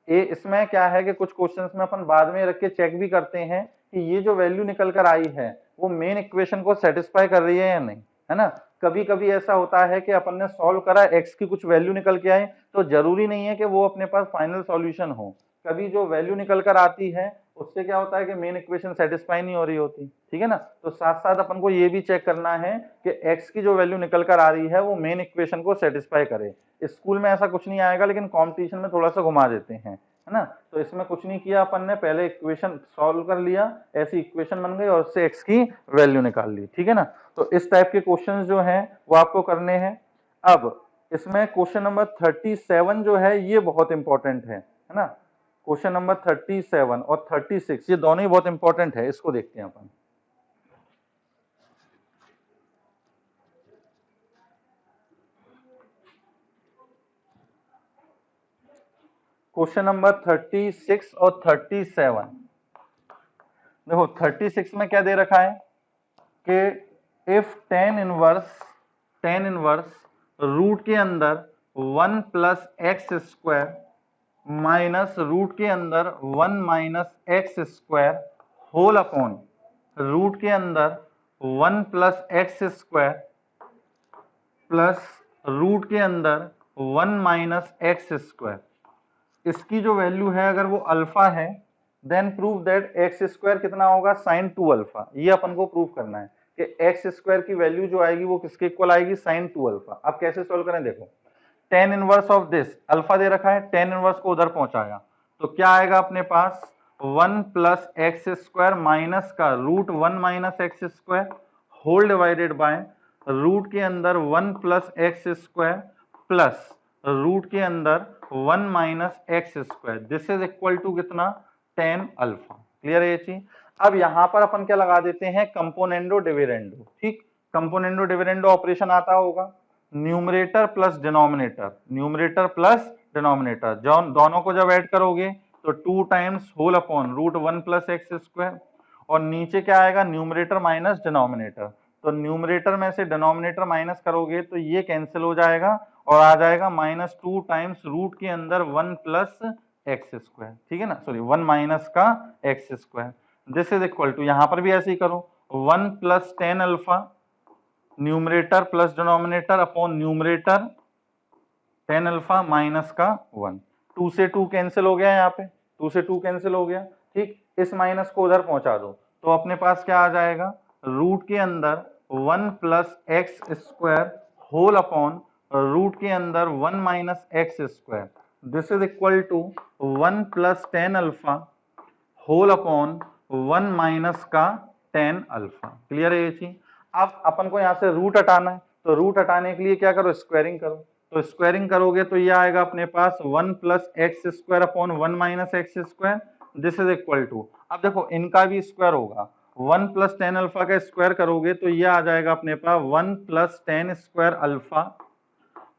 [SPEAKER 1] इसमें क्या है कि कुछ क्वेश्चंस में अपन बाद में रख के चेक भी करते हैं कि ये जो वैल्यू निकल कर आई है वो मेन इक्वेशन को सेटिस्फाई कर रही है या नहीं, है ना। कभी कभी ऐसा होता है कि अपन ने सॉल्व करा, एक्स की कुछ वैल्यू निकल के आई, तो जरूरी नहीं है कि वो अपने पास फाइनल सॉल्यूशन हो। कभी जो वैल्यू निकल कर आती है उससे क्या होता है कि मेन इक्वेशन सेटिस्फाई नहीं हो रही होती, ठीक है ना। तो साथ साथ अपन को ये भी चेक करना है कि एक्स की जो वैल्यू निकल कर आ रही है वो मेन इक्वेशन को सेटिस्फाई करे। स्कूल में ऐसा कुछ नहीं आएगा, लेकिन कॉम्पिटिशन में थोड़ा सा घुमा देते हैं, है ना। तो इसमें कुछ नहीं किया अपन ने, पहले इक्वेशन सॉल्व कर लिया, ऐसी इक्वेशन बन गई और उससे एक्स की वैल्यू निकाल ली, ठीक है ना। तो इस टाइप के क्वेश्चन जो हैं वो आपको करने हैं। अब इसमें क्वेश्चन नंबर 37 जो है ये बहुत इंपॉर्टेंट है ना। क्वेश्चन नंबर 37 और 36 ये दोनों ही बहुत इंपॉर्टेंट है, इसको देखते हैं अपन। क्वेश्चन नंबर 36 और 37, देखो 36 में क्या दे रखा है कि इफ tan इनवर्स रूट के अंदर 1 plus x square minus root के अंदर 1 minus x square whole upon root के अंदर 1 plus x square plus root के अंदर 1 माइनस एक्स स्क्वायर, इसकी जो वैल्यू है अगर वो अल्फा है then prove that x square कितना होगा साइन 2 अल्फा। ये अपन को प्रूव करना है कि एक्स स्क्वायर की वैल्यू जो आएगी वो किसके इक्वल आएगी, साइन 2 अल्फा। अब कैसे सोल्व करें, देखो tan inverse of this alpha दे रखा है, tan इनवर्स को उधर पहुंचाया तो क्या आएगा अपने पास 1 प्लस एक्स स्क्वायर माइनस का root 1 minus x square whole divided by root के अंदर 1 plus x square plus root के अंदर 1 minus x square, this is equal to कितना, tan अल्फा। क्लियर है ये चीज। अब यहां पर अपन क्या लगा देते हैं, कंपोनेंडो डिविडेंडो, ठीक। कंपोनेंडो डिविडेंडो ऑपरेशन आता होगा, numerator plus denominator, numerator plus denominator, दोनों को जब ऐड करोगे तो 2 times whole upon root 1 plus x square, और नीचे क्या आएगा, न्यूमरेटर माइनस डिनोमिनेटर, तो न्यूमरेटर में से डिनोमिनेटर माइनस करोगे तो ये कैंसिल हो जाएगा और आ जाएगा -2 टाइम्स रूट के अंदर 1 प्लस एक्स स्क्वायर, ठीक है ना, सॉरी 1 माइनस का x square, this is equal to, यहां पर भी ऐसे ही करो 1 plus tan alpha numerator plus denominator upon numerator tan alpha minus का 1, 2 से 2 कैंसिल हो गया, यहाँ पे 2 से 2 कैंसिल हो गया, ठीक। इस माइनस को उधर पहुंचा दो तो अपने पास क्या आ जाएगा, रूट के अंदर 1 plus x square whole upon root के अंदर 1 minus x square, this is equal to 1 plus tan alpha whole upon 1 minus का tan अल्फा। क्लियर है ये चीज। अब अपन को यहाँ से रूट हटाना है, तो रूट हटाने के लिए क्या करो, स्क्वायरिंग करो, तो स्क्वायरिंग करोगे तो ये आएगा अपने पास 1 plus x square upon 1 minus x square, this is equal to, अब देखो इनका भी स्क्वायर होगा, 1 प्लस tan अल्फा का स्क्वायर करोगे तो ये आ जाएगा अपने पास 1 plus tan square alpha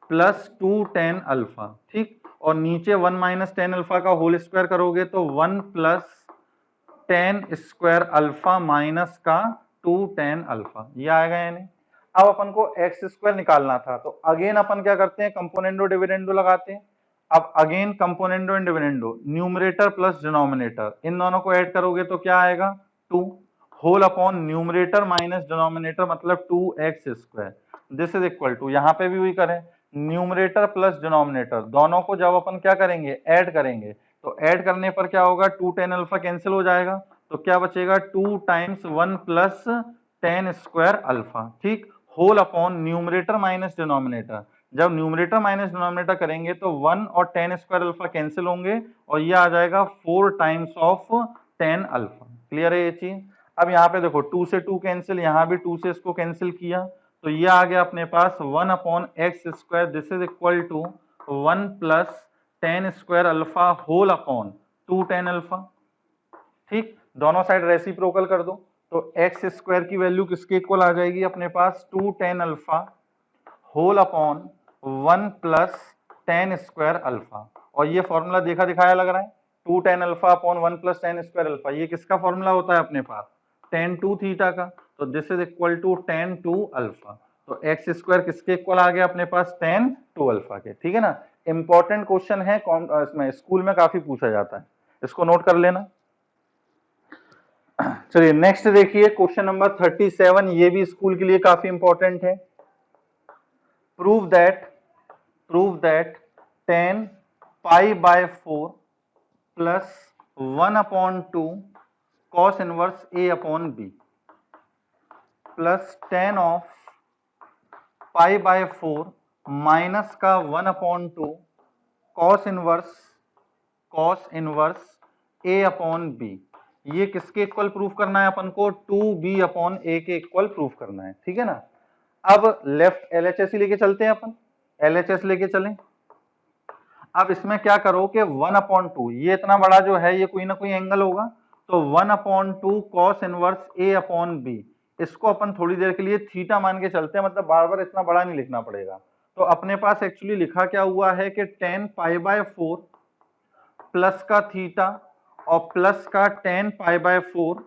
[SPEAKER 1] plus 2 tan alpha, ठीक। और नीचे 1 माइनस tan अल्फा का होल स्क्वायर करोगे तो 1 plus tan square alpha minus का 2 tan अल्फा, ये आएगा यानी। अब अपन को एक्स स्क्वायर निकालना था तो अगेन अपन क्या करते हैं, कंपोनेंडो डिविडेंडो लगाते हैं। अब again componendo and dividendo, numerator plus denominator, इन दोनों को ऐड करोगे तो क्या आएगा 2 whole upon numerator minus denominator मतलब 2x square, this is equal to, यहाँ पे भी वही करें, न्यूमरेटर प्लस डिनोमिनेटर दोनों को जब अपन क्या करेंगे, ऐड करेंगे, तो ऐड करने पर क्या होगा, 2 tan अल्फा कैंसिल हो जाएगा तो क्या बचेगा 2 times 1 plus tan square alpha, ठीक, whole upon numerator minus denominator, जब न्यूमरेटर माइनस डिनोमिनेटर करेंगे तो 1 और tan स्क्वायर अल्फा कैंसिल होंगे और ये आ जाएगा 4 times of tan alpha. Clear है ये चीज। अब यहाँ पे देखो 2 से 2 कैंसिल, यहाँ भी 2 से इसको कैंसिल किया तो ये आ गया अपने पास 1 upon x square, this is equal to 1 plus tan square alpha whole upon 2 tan alpha, ठीक। दोनों साइड रेसिप्रोकल कर दो तो एक्स स्क्वायर की वैल्यू किसके इक्वल आ जाएगी अपने पास 2 tan alpha whole upon 1 plus tan square alpha, और ये फॉर्मूला देखा दिखाया लग रहा है, 2 tan alpha upon 1 plus tan square alpha, ये किसका फॉर्मूला होता है अपने पास, tan 2 थीटा का, तो this is equal to tan 2 alpha, तो एक्स स्क्वायर किसके इक्वल आ गया अपने पास tan 2 अल्फा के, ठीक है ना। इंपॉर्टेंट क्वेश्चन है, इसमें स्कूल में काफी पूछा जाता है, इसको नोट कर लेना। चलिए नेक्स्ट देखिए क्वेश्चन नंबर 37, ये भी स्कूल के लिए काफी इंपॉर्टेंट है। Prove that 10 pi by 4 plus 1/2 cos inverse a upon b plus 10 of pi by 4 minus का 1/2 cos inverse a upon b, ये किसके इक्वल प्रूफ करना है अपन को? 2b अपॉन a के इक्वल प्रूफ करना है, ठीक है ना। अब लेफ्ट LHS ही लेके चलते हैं अपन, LHS लेके चलें। अब इसमें क्या करो कि 1/2, ये इतना बड़ा जो है ये कोई ना कोई एंगल होगा, तो 1/2 cos inverse a upon b, इसको अपन थोड़ी देर के लिए थीटा मान के चलते हैं, मतलब बार बार इतना बड़ा नहीं लिखना पड़ेगा। तो अपने पास एक्चुअली लिखा क्या हुआ है कि 10 पाई बाय 4 प्लस का थीटा और प्लस का 10 पाई बाय 4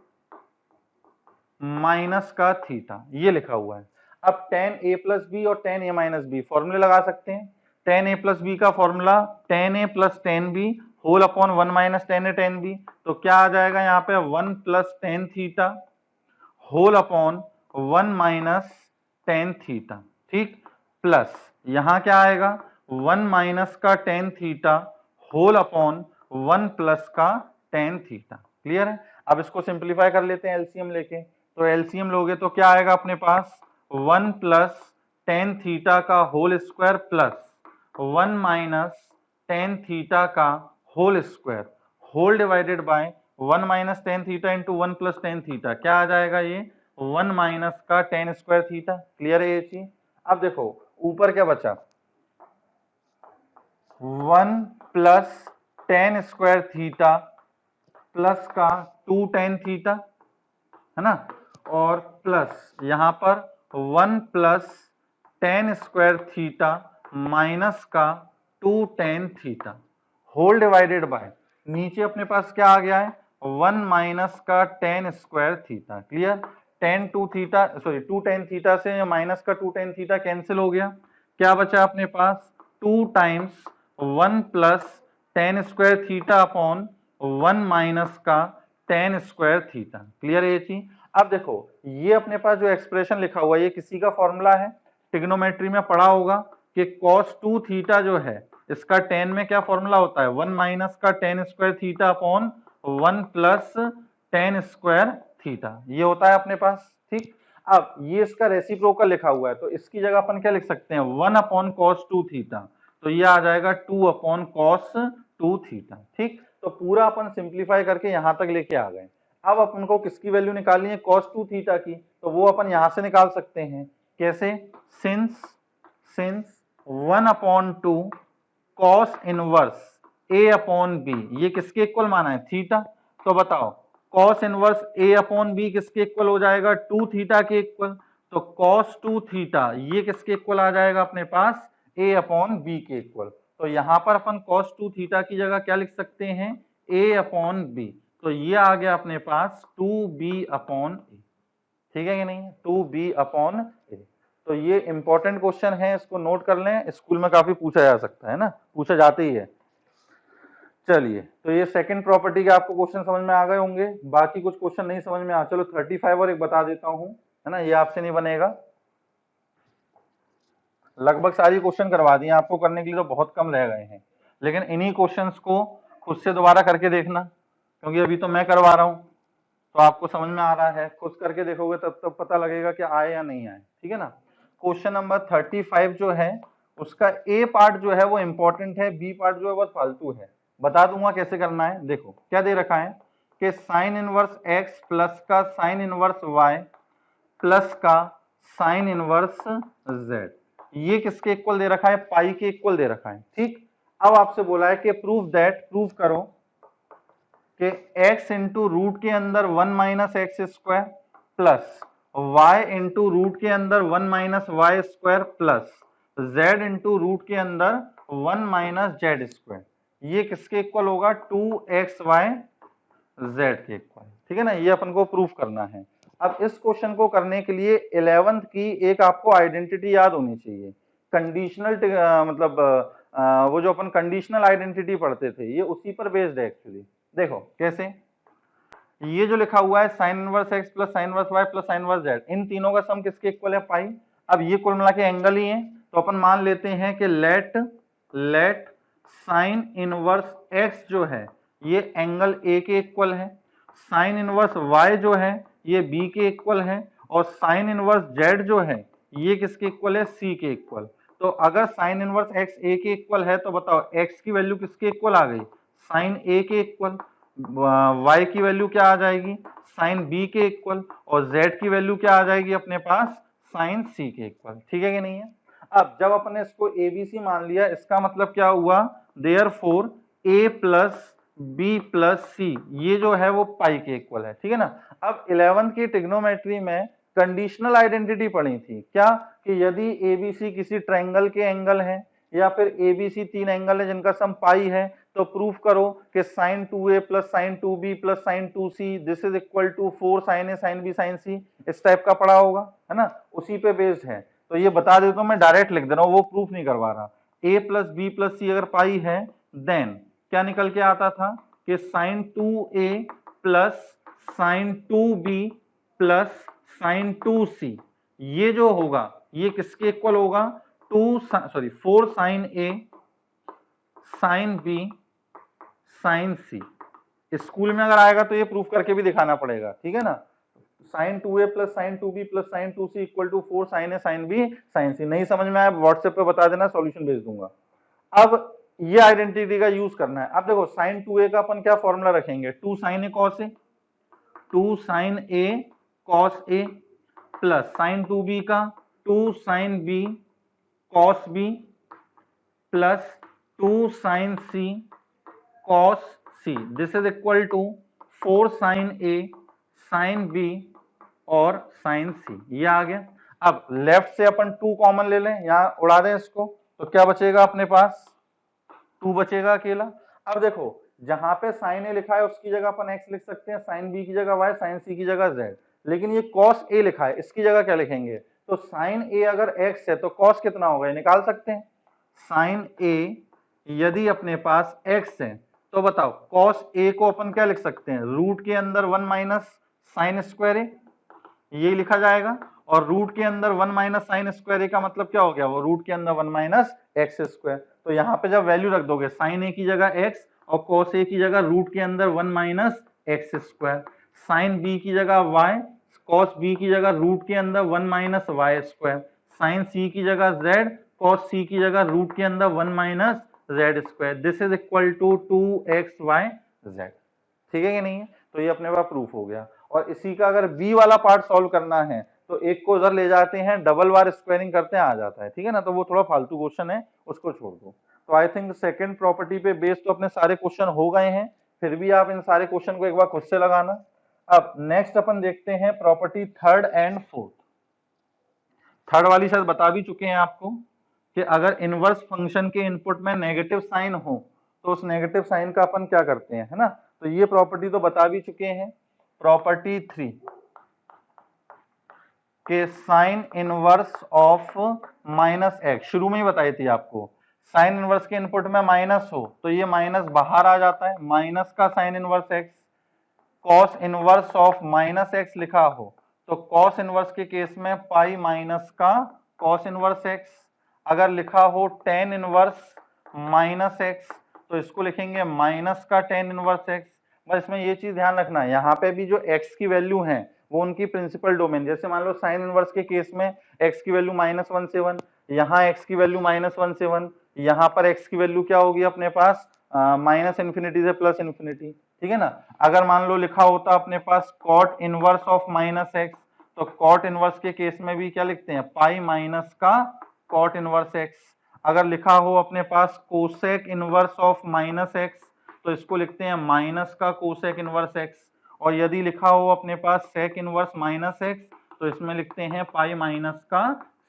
[SPEAKER 1] माइनस का थीटा, ये लिखा हुआ है। अब 10a प्लस बी और 10a माइनस बी फॉर्मूले लगा सकते हैं। 10a प्लस बी का formula 10a plus 10b whole upon 1 minus 10a 10b, तो क्या आ जाएगा यहाँ पे 1 plus 10 theta whole upon 1 minus 10 theta, ठीक, प्लस यहाँ क्या आएगा 1 माइनस का 10 थीटा होल अपॉन 1 प्लस का 10 थीटा। क्लियर है। अब इसको सिंप्लीफाई कर लेते हैं एलसीएम लेके, तो एलसीएम लोगे तो क्या आएगा अपने पास 1 प्लस 10 थीटा का whole square plus 1 minus 10 theta का whole square whole divided by 1 minus 10 theta into 1 plus 10 theta, क्या आ जाएगा ये 1 माइनस का 10 स्क्वायर थीटा। क्लियर है ये चीज। अब देखो ऊपर क्या बचा 1 प्लस 10 स्क्वायर थीटा प्लस का 2 tan थीटा, है ना, और प्लस यहां पर 1 प्लस 10 स्क्वायर थीटा माइनस का 2 tan theta whole divided by नीचे अपने पास क्या आ गया है 1 माइनस का 10 square theta. Clear. 2 tan theta से माइनस का 2 tan थीटा कैंसिल हो गया, क्या बचा अपने पास 2 times 1 plus 10 square theta upon 1 minus का 10 स्क्वायर थीटा। क्लियर है ये चीज। अब देखो ये अपने पास जो एक्सप्रेशन लिखा हुआ है ये किसी का फॉर्मूला है, ट्रिग्नोमेट्री में पढ़ा होगा कि cos 2 थीटा जो है इसका tan में क्या फॉर्मूला होता है 1 माइनस का 10 square theta upon 1 plus 10 square theta, ये होता है अपने पास, ठीक। अब ये इसका रेसिप्रोकल लिखा हुआ है, तो इसकी जगह अपन क्या लिख सकते हैं 1 अपॉन cos 2 थीटा, तो ये आ जाएगा 2 अपॉन cos 2 थीटा, ठीक। तो पूरा अपन सिंप्लीफाई करके यहां तक लेके आ गए। अब अपन को किसकी वैल्यू निकालनी है cos 2 थीटा की, तो वो अपन यहां से निकाल सकते हैं। कैसे? Since 1 upon 2 cos inverse a upon b, ये किसके इक्वल माना है थीटा, तो बताओ cos inverse a upon b किसके इक्वल हो जाएगा 2 थीटा के इक्वल, तो cos 2 थीटा ये किसके इक्वल आ जाएगा अपने पास a अपॉन b के इक्वल। तो यहां पर अपन cos 2 थीटा की जगह क्या लिख सकते हैं a अपॉन b, तो ये आ गया अपने पास 2b अपॉन a, ठीक है कि नहीं 2b अपॉन a। तो ये इंपॉर्टेंट क्वेश्चन है, इसको नोट कर लें, स्कूल में काफी पूछा जा सकता है ना, पूछा जाते ही है। चलिए तो ये सेकंड प्रॉपर्टी के आपको क्वेश्चन समझ में आ गए होंगे, बाकी कुछ क्वेश्चन नहीं समझ में आ, चलो 35 और एक बता देता हूं, है ना, ये आपसे नहीं बनेगा, लगभग सारी क्वेश्चन करवा दिए आपको, करने के लिए तो बहुत कम रह गए हैं, लेकिन इन्हीं क्वेश्चंस को खुद से दोबारा करके देखना, क्योंकि अभी तो मैं करवा रहा हूं तो आपको समझ में आ रहा है, खुद करके देखोगे तब पता लगेगा कि आए या नहीं आए, ठीक है ना। क्वेश्चन नंबर 35 जो है उसका ए पार्ट जो है वो इंपॉर्टेंट है, बी पार्ट जो है वो फालतू है, बता दूंगा कैसे करना है। देखो क्या दे रखा है कि साइन इनवर्स एक्स प्लस का साइन इनवर्स वाई प्लस का साइन इनवर्स जेड, ये किसके इक्वल दे रखा है पाई के इक्वल दे रखा है, ठीक। अब आपसे बोला है कि प्रूव करो कि x इंटू रूट के अंदर 1 minus x square plus y into root के अंदर 1 minus y square plus z into root के अंदर 1 माइनस जेड स्क्वायर, ये किसके इक्वल होगा 2xy z के इक्वल, ठीक है ना, ये अपन को प्रूफ करना है। अब इस क्वेश्चन को करने के लिए 11th की एक आपको आइडेंटिटी याद होनी चाहिए, कंडीशनल मतलब वो जो अपन कंडीशनल आइडेंटिटी पढ़ते थे ये उसी पर बेस्ड है एक्चुअली। देखो कैसे, ये जो लिखा हुआ है sine inverse x plus sine inverse y plus sine inverse z, इन तीनों का सम किसके इक्वल है, पाई। अब ये कुल मिला के एंगल ही है, तो अपन मान लेते हैं कि लेट साइन इनवर्स एक्स जो है ये एंगल ए के इक्वल है, साइन इनवर्स वाई जो है ये बी के इक्वल है, और साइन इनवर्स जेड जो है ये किसके इक्वल है, सी के इक्वल। तो अगर साइन इनवर्स एक्स ए के इक्वल है तो बताओ एक्स की वैल्यू किसके इक्वल आ गई, साइन ए के इक्वल, y की वैल्यू क्या आ जाएगी, साइन b के इक्वल, और z की वैल्यू क्या आ जाएगी अपने पास, साइन c के इक्वल। ठीक है कि नहीं है। अब जब अपने इसको abc मान लिया, इसका मतलब क्या हुआ, therefore a plus b plus c ये जो है वो पाई के इक्वल है। ठीक है ना। अब 11th की ट्रिग्नोमेट्री में कंडीशनल आइडेंटिटी पढ़ी थी क्या, कि यदि abc किसी ट्रायंगल के एंगल है या फिर abc तीन एंगल है जिनका सम पाई है, तो प्रूफ करो कि sin 2a plus sin 2b plus sin 2c this is equal to 4 sin a sin b sin c, इस टाइप का पढ़ा होगा, है ना, उसी पे बेस्ड है। तो ये बता देता हूं, मैं डायरेक्ट लिख दे रहा हूं, वो प्रूफ नहीं करवा रहा। a प्लस बी प्लस सी अगर पाई है देन क्या निकल के आता था कि sin 2a plus sin 2b plus sin 2c ये जो होगा ये किसके इक्वल होगा, 4 sin a sin b sin c। School में अगर आएगा तो ये प्रूफ करके भी दिखाना पड़ेगा। ठीक है ना, sin 2a plus sin 2b plus sin 2c equal to 4 sin a sin b sin c। नहीं समझ में आया व्हाट्सएप पे बता देना, सॉल्यूशन भेज दूंगा। अब ये आइडेंटिटी का यूज करना है। अब देखो sin 2a का अपन क्या फॉर्मूला रखेंगे, 2 sin a cos a, 2 sin a cos a plus sin 2b का 2 sin b cos b plus 2 sin c cos c this is equal to 4 sin a sin b और sin c। ये आ गया। अब left से अपन 2 common ले लें, यहां उड़ा दें इसको, तो क्या बचेगा अपने पास, 2 बचेगा अकेला। अब देखो जहां पे sin a लिखा है उसकी जगह अपन x लिख सकते हैं, sin b की जगह y, sin c की जगह z, लेकिन ये cos a लिखा है इसकी जगह क्या लिखेंगे, तो sin a अगर x है तो cos कितना होगा ये निकाल सकते हैं। sin a यदि अपने पास x है तो बताओ cos a को अपन क्या लिख सकते हैं, रूट के अंदर 1 माइनस साइन स्क्वायर ए, ये लिखा जाएगा, और रूट के अंदर 1 माइनस साइन स्क्वायर ए का मतलब क्या हो गया, वो रूट के अंदर 1 माइनस एक्स स्क्वायर। तो यहाँ पे जब वैल्यू रख दोगे साइन ए की जगह x और cos a की जगह रूट के अंदर 1 minus x square, sine b की जगह y, cos b की जगह रूट के अंदर 1 minus y square, sine c की जगह z, cos c की जगह रूट के अंदर 1 minus z square, this is equal to 2xyz। ठीक है कि नहीं है। तो ये अपने पास प्रूफ हो गया। और इसी का अगर बी वाला पार्ट सॉल्व करना है तो एक को उधर ले जाते हैं, डबल बार स्क्वायरिंग करते हैं, आ जाता है। ठीक है ना, तो वो थोड़ा फालतू क्वेश्चन है, उसको छोड़ दो। तो आई थिंक सेकंड प्रॉपर्टी पे बेस्ड तो अपने सारे क्वेश्चन हो गए हैं, फिर भी आप इन सारे क्वेश्चन को एक बार खुद से लगाना। अब नेक्स्ट अपन देखते हैं property third and fourth. Third वाली शायद बता भी चुके हैं आपको कि अगर इनवर्स फंक्शन के इनपुट में नेगेटिव साइन हो तो उस नेगेटिव साइन का अपन क्या करते हैं, है ना। तो ये प्रॉपर्टी तो बता भी चुके हैं। प्रॉपर्टी 3 के sign inverse of minus x शुरू में ही बताई थी आपको, साइन इनवर्स के इनपुट में माइनस हो तो ये माइनस बाहर आ जाता है, माइनस का sine inverse x. Cos inverse of minus x लिखा हो तो कॉस इनवर्स के केस में पाई माइनस का कॉस इनवर्स एक्स। अगर लिखा हो टेन इनवर्स माइनस एक्स तो इसको लिखेंगे माइनस का टेन इनवर्स एक्स। बस इसमें ये चीज ध्यान रखना है, यहाँ पे भी जो x की वैल्यू है वो उनकी प्रिंसिपल डोमेन, जैसे मान लो साइन इनवर्स के केस में x की वैल्यू -1 से 1, यहाँ x की वैल्यू -1 से 1, यहाँ पर x की वैल्यू क्या होगी अपने पास माइनस इन्फिनिटी से प्लस इन्फिनिटी। ठीक है ना। अगर मान लो लिखा होता अपने पास cot inverse of minus x तो कॉट इनवर्स के केस में भी क्या लिखते हैं, पाई माइनस का कॉट इनवर्स एक्स। अगर लिखा हो अपने पास cosec inverse of minus x तो इसको लिखते हैं माइनस का कोसेक इनवर्स एक्स। और यदि लिखा हो अपने पास सेक इनवर्स माइनस एक्स तो इसमें लिखते हैं पाई माइनस का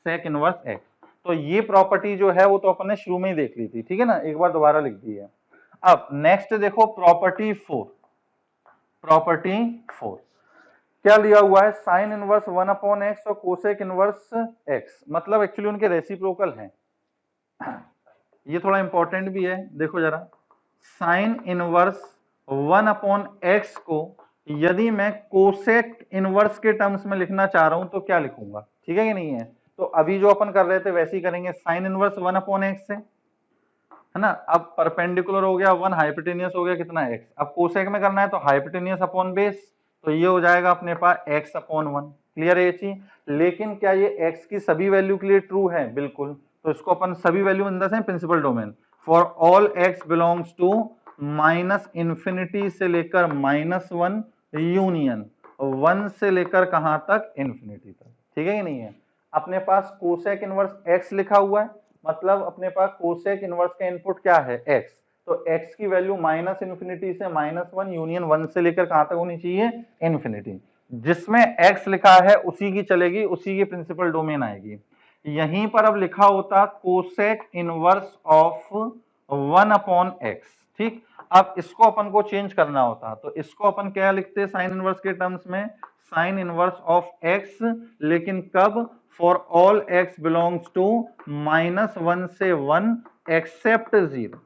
[SPEAKER 1] सेक इनवर्स एक्स। तो ये प्रॉपर्टी जो है वो तो अपन ने शुरू में ही देख ली थी। ठीक है ना, एक बार दोबारा लिख दी है। अब नेक्स्ट देखो प्रॉपर्टी 4। प्रॉपर्टी 4 क्या लिया हुआ है, साइन इनवर्स 1/x और कोसेक इनवर्स x, मतलब एक्चुअली उनके रेसिप्रोकल हैं। ये थोड़ा इंपॉर्टेंट भी है, देखो जरा, साइन इनवर्स 1/x को यदि मैं कोसेक इनवर्स के टर्म्स में लिखना चाह रहा हूं तो क्या लिखूंगा, ठीक है कि नहीं है। तो अभी जो अपन कर रहे थे वैसे ही करेंगे, साइन इनवर्स 1/x से, है ना। अब परपेंडिकुलर हो गया 1, हाइपोटेनियस हो गया कितना x। अब कोसेक में करना है तो हाइपोटेनियस अपॉन बेस, तो ये हो जाएगा अपने पास x/1। क्लियर है ये चीज। लेकिन क्या ये x की सभी वैल्यू के लिए ट्रू है, बिल्कुल। तो इसको अपन सभी value in the sense principal domain for all x belongs to -minus infinity से लेकर -1 यूनियन 1 से लेकर कहां तक, इंफिनिटी तक, ठीक है कि नहीं है। अपने पास कोसेक इनवर्स x लिखा हुआ है, मतलब अपने पास कोसेक इनवर्स का इनपुट क्या है, x। तो x की वैल्यू -इंफिनिटी से -1 यूनियन 1 से लेकर कहां तक होनी चाहिए, इंफिनिटी। जिसमें x लिखा है उसी की चलेगी, उसी की प्रिंसिपल डोमेन आएगी। यहीं पर अब लिखा होता कोसेक इनवर्स ऑफ 1/x, ठीक। अब इसको अपन को चेंज करना होता, तो इसको अपन क्या लिखते हैं साइन इनवर्स के टर्म्स में, साइन इनवर्स ऑफ x, लेकिन कब, for all x belongs to -1 से 1 एक्सेप्ट 0,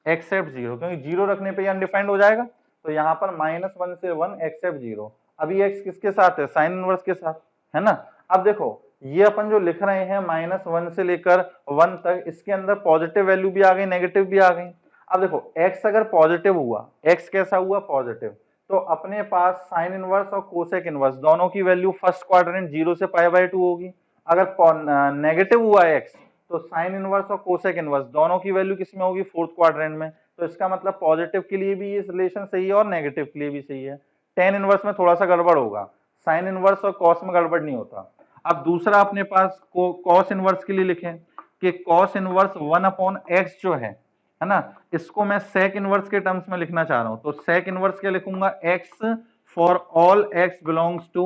[SPEAKER 1] एक्सेप्ट 0, क्योंकि 0 रखने पे अनडिफाइंड हो जाएगा। तो यहाँ पर -1 से 1 एक्सेप्ट 0। अभी x किसके साथ है, साइन इनवर्स के साथ, है ना। अब देखो ये अपन जो लिख रहे हैं -1 से लेकर 1 तक, इसके अंदर पॉजिटिव वैल्यू भी आ गई, नेगेटिव भी आ गई। अब देखो x अगर पॉजिटिव हुआ, x कैसा हुआ, पॉजिटिव, तो अपने पास साइन इनवर्स और कोसेक इनवर्स दोनों की वैल्यू फर्स्ट क्वाड्रेंट 0 से π/2 होगी। अगर नेगेटिव हुआ x, तो साइन इनवर्स और कोसेक इनवर्स दोनों की वैल्यू किसमें होगी, फोर्थ क्वाड्रेंट में। तो इसका मतलब पॉजिटिव के लिए भी ये रिलेशन सही है और नेगेटिव के लिए भी सही है। टेन इनवर्स में थोड़ा सा गड़बड़ होगा, साइन इनवर्स और कॉस में गड़बड़ नहीं होता। अब दूसरा अपने पास कॉस इनवर्स के लिए लिखें कि कॉस इनवर्स 1/x जो है ना, इसको मैं सेक इनवर्स के टर्म्स में लिखना चाह रहा हूं। तो सेक इनवर्स क्या लिखूंगा, x for all x belongs to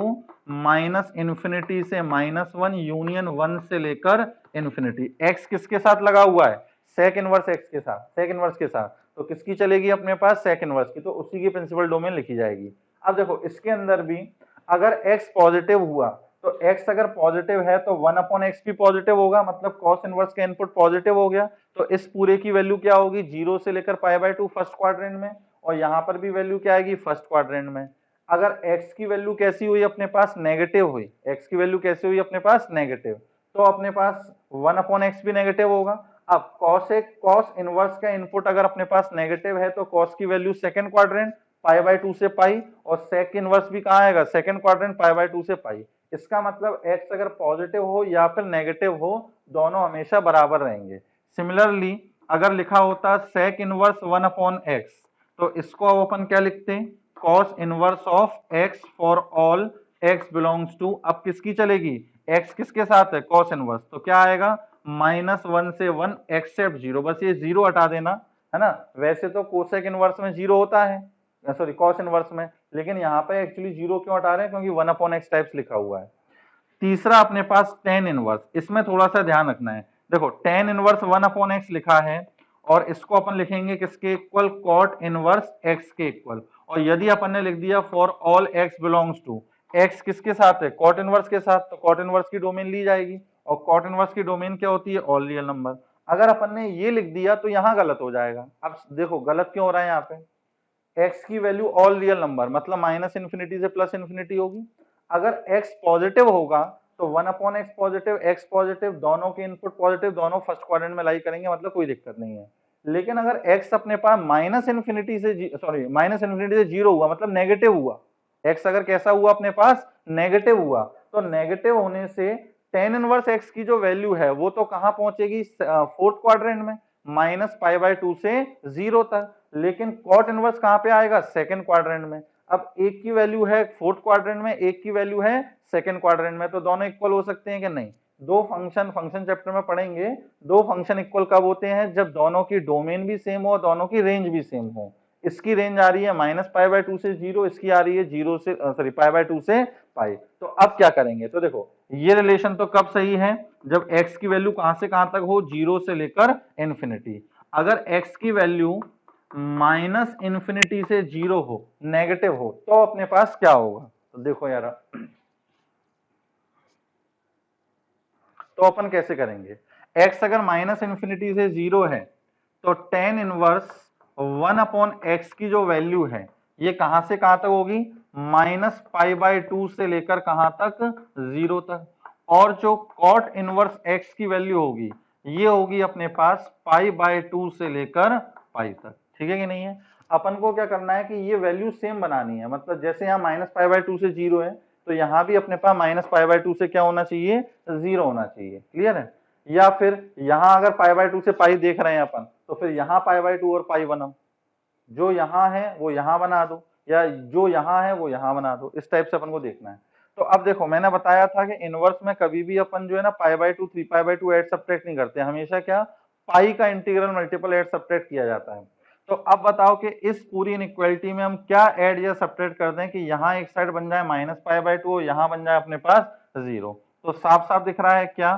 [SPEAKER 1] -minus infinity से -1 यूनियन 1 से लेकर इंफिनिटी। x किसके साथ लगा हुआ है, सेक इनवर्स x के साथ, सेक इनवर्स के साथ। तो किसकी चलेगी अपने पास, सेक इनवर्स की, तो उसी की प्रिंसिपल डोमेन लिखी जाएगी। अब देखो इसके अंदर भी अगर x पॉजिटिव हुआ, तो x अगर पॉजिटिव है तो 1/x भी पॉजिटिव होगा, मतलब cos इनवर्स का इनपुट पॉजिटिव हो गया। तो इस पूरे की वैल्यू क्या होगी, 0 से लेकर π/2 फर्स्ट क्वाड्रेंट में, और यहां पर भी वैल्यू क्या आएगी, फर्स्ट क्वाड्रेंट में। अगर x की वैल्यू कैसी हुई अपने पास, नेगेटिव हुई, x की वैल्यू कैसी हुई अपने पास, नेगेटिव, तो अपने पास 1/x भी नेगेटिव होगा। अब cos इनवर्स का इनपुट अगर अपने पास नेगेटिव है तो cos की वैल्यू सेकंड क्वाड्रेंट π/2 से पाई, और सेक इनवर्स भी कहां आएगा, सेकंड क्वाड्रेंट π/2 से पाई। इसका मतलब x अगर पॉजिटिव हो या फिर नेगेटिव हो, दोनों हमेशा बराबर रहेंगे। सिमिलरली अगर लिखा होता सेक इनवर्स 1/x, तो इसको अब अपन क्या लिखते हैं, cos inverse of x for all x belongs to, अब किसकी चलेगी, x किसके साथ है, cos इनवर्स, तो क्या आएगा, -1 से 1 एक्सेप्ट 0। बस ये 0 हटा देना, है ना। वैसे तो कोसेक इनवर्स में 0 होता है, सॉरी कॉस इनवर्स में, लेकिन यहाँ पे एक्चुअली 0 क्यों हटा रहे हैं, क्योंकि 1/x टाइप्स लिखा हुआ है। तीसरा अपने पास टेन इनवर्स, इसमें थोड़ा सा ध्यान रखना है। देखो टेन इनवर्स 1/x लिखा है, और इसको अपन लिखेंगे किसके इक्वल, कॉट इनवर्स x के इक्वल। और यदि अपन ने लिख दिया for all x belongs to, x किसके साथ है, कॉट इनवर्स के साथ, तो कॉट इनवर्स की डोमेन ली जाएगी, और कॉट इनवर्स की डोमेन क्या होती है, ऑल रियल नंबर। अगर अपन ने ये लिख दिया तो यहाँ गलत हो जाएगा। अब देखो गलत क्यों हो रहा है, यहाँ पे x की वैल्यू ऑल रियल नंबर, मतलब -इंफिनिटी से +इंफिनिटी होगी। अगर x पॉजिटिव होगा तो 1/x पॉजिटिव, x पॉजिटिव, दोनों के इनपुट पॉजिटिव, दोनों फर्स्ट क्वाड्रेंट में लाई करेंगे, मतलब कोई दिक्कत नहीं है। लेकिन अगर x अपने पास -इंफिनिटी से 0 हुआ, मतलब नेगेटिव हुआ, x अगर कैसा हुआ अपने पास, नेगेटिव हुआ, तो नेगेटिव होने से टेन इनवर्स x की जो वैल्यू है वो तो कहां पहुंचेगी, फोर्थ क्वाड्रेंट में, -π/2 से 0 तक। लेकिन कॉट इनवर्स कहां पे आएगा, सेकंड क्वाड्रेंट में। अब एक की वैल्यू है फोर्थ क्वाड्रेंट में, एक की वैल्यू है सेकंड क्वाड्रेंट में, तो दोनों इक्वल हो सकते हैं कि नहीं। दो फंक्शन चैप्टर में पढ़ेंगे, दो फंक्शन इक्वल कब होते हैं, जब दोनों की डोमेन भी सेम हो, दोनों की रेंज भी सेम हो। इसकी रेंज आ रही है -π/2 से 0, इसकी आ रही है 0 से π/2 से पाई। तो अब क्या करेंगे, तो देखो ये रिलेशन तो कब सही है, जब x की वैल्यू कहां से कहां तक हो, 0 से लेकर इंफिनिटी। अगर x की वैल्यू -इंफिनिटी से 0 हो, नेगेटिव हो, तो अपने पास क्या होगा, तो देखो यार, तो अपन कैसे करेंगे, x अगर माइनस इन्फिनिटी से 0 है तो tan इनवर्स 1/x की जो वैल्यू है ये कहां से कहां तक होगी, -π/2 से लेकर कहां तक, 0 तक। और जो cot इनवर्स x की वैल्यू होगी ये होगी अपने पास π/2 से लेकर पाई तक। ठीक है कि नहीं है। अपन को क्या करना है कि ये वैल्यू सेम बनानी है, मतलब जैसे यहाँ -π/2 से 0 है तो यहाँ भी अपने पास -π/2 से क्या होना चाहिए, 0 होना चाहिए। क्लियर है। या फिर यहाँ अगर π/2 से पाई देख रहे हैं अपन तो फिर यहाँ π/2 और पाई बनाओ, जो यहाँ है वो यहाँ बना दो या जो यहाँ है वो यहाँ बना दो, इस टाइप से अपन को देखना है। तो अब देखो मैंने बताया था कि इनवर्स में कभी भी अपन जो है ना π/2 3π/2 ऐड सब्ट्रैक्ट नहीं करते, हमेशा क्या पाई का इंटीग्रल मल्टीपल ऐड सब्ट्रैक्ट किया जाता है। तो अब बताओ कि इस पूरी इनइक्वालिटी में हम क्या ऐड या सब्ट्रैक्ट कर दें कि यहाँ एक साइड बन जाए -π/2 और यहाँ बन जाए अपने पास 0। तो साफ साफ दिख रहा है क्या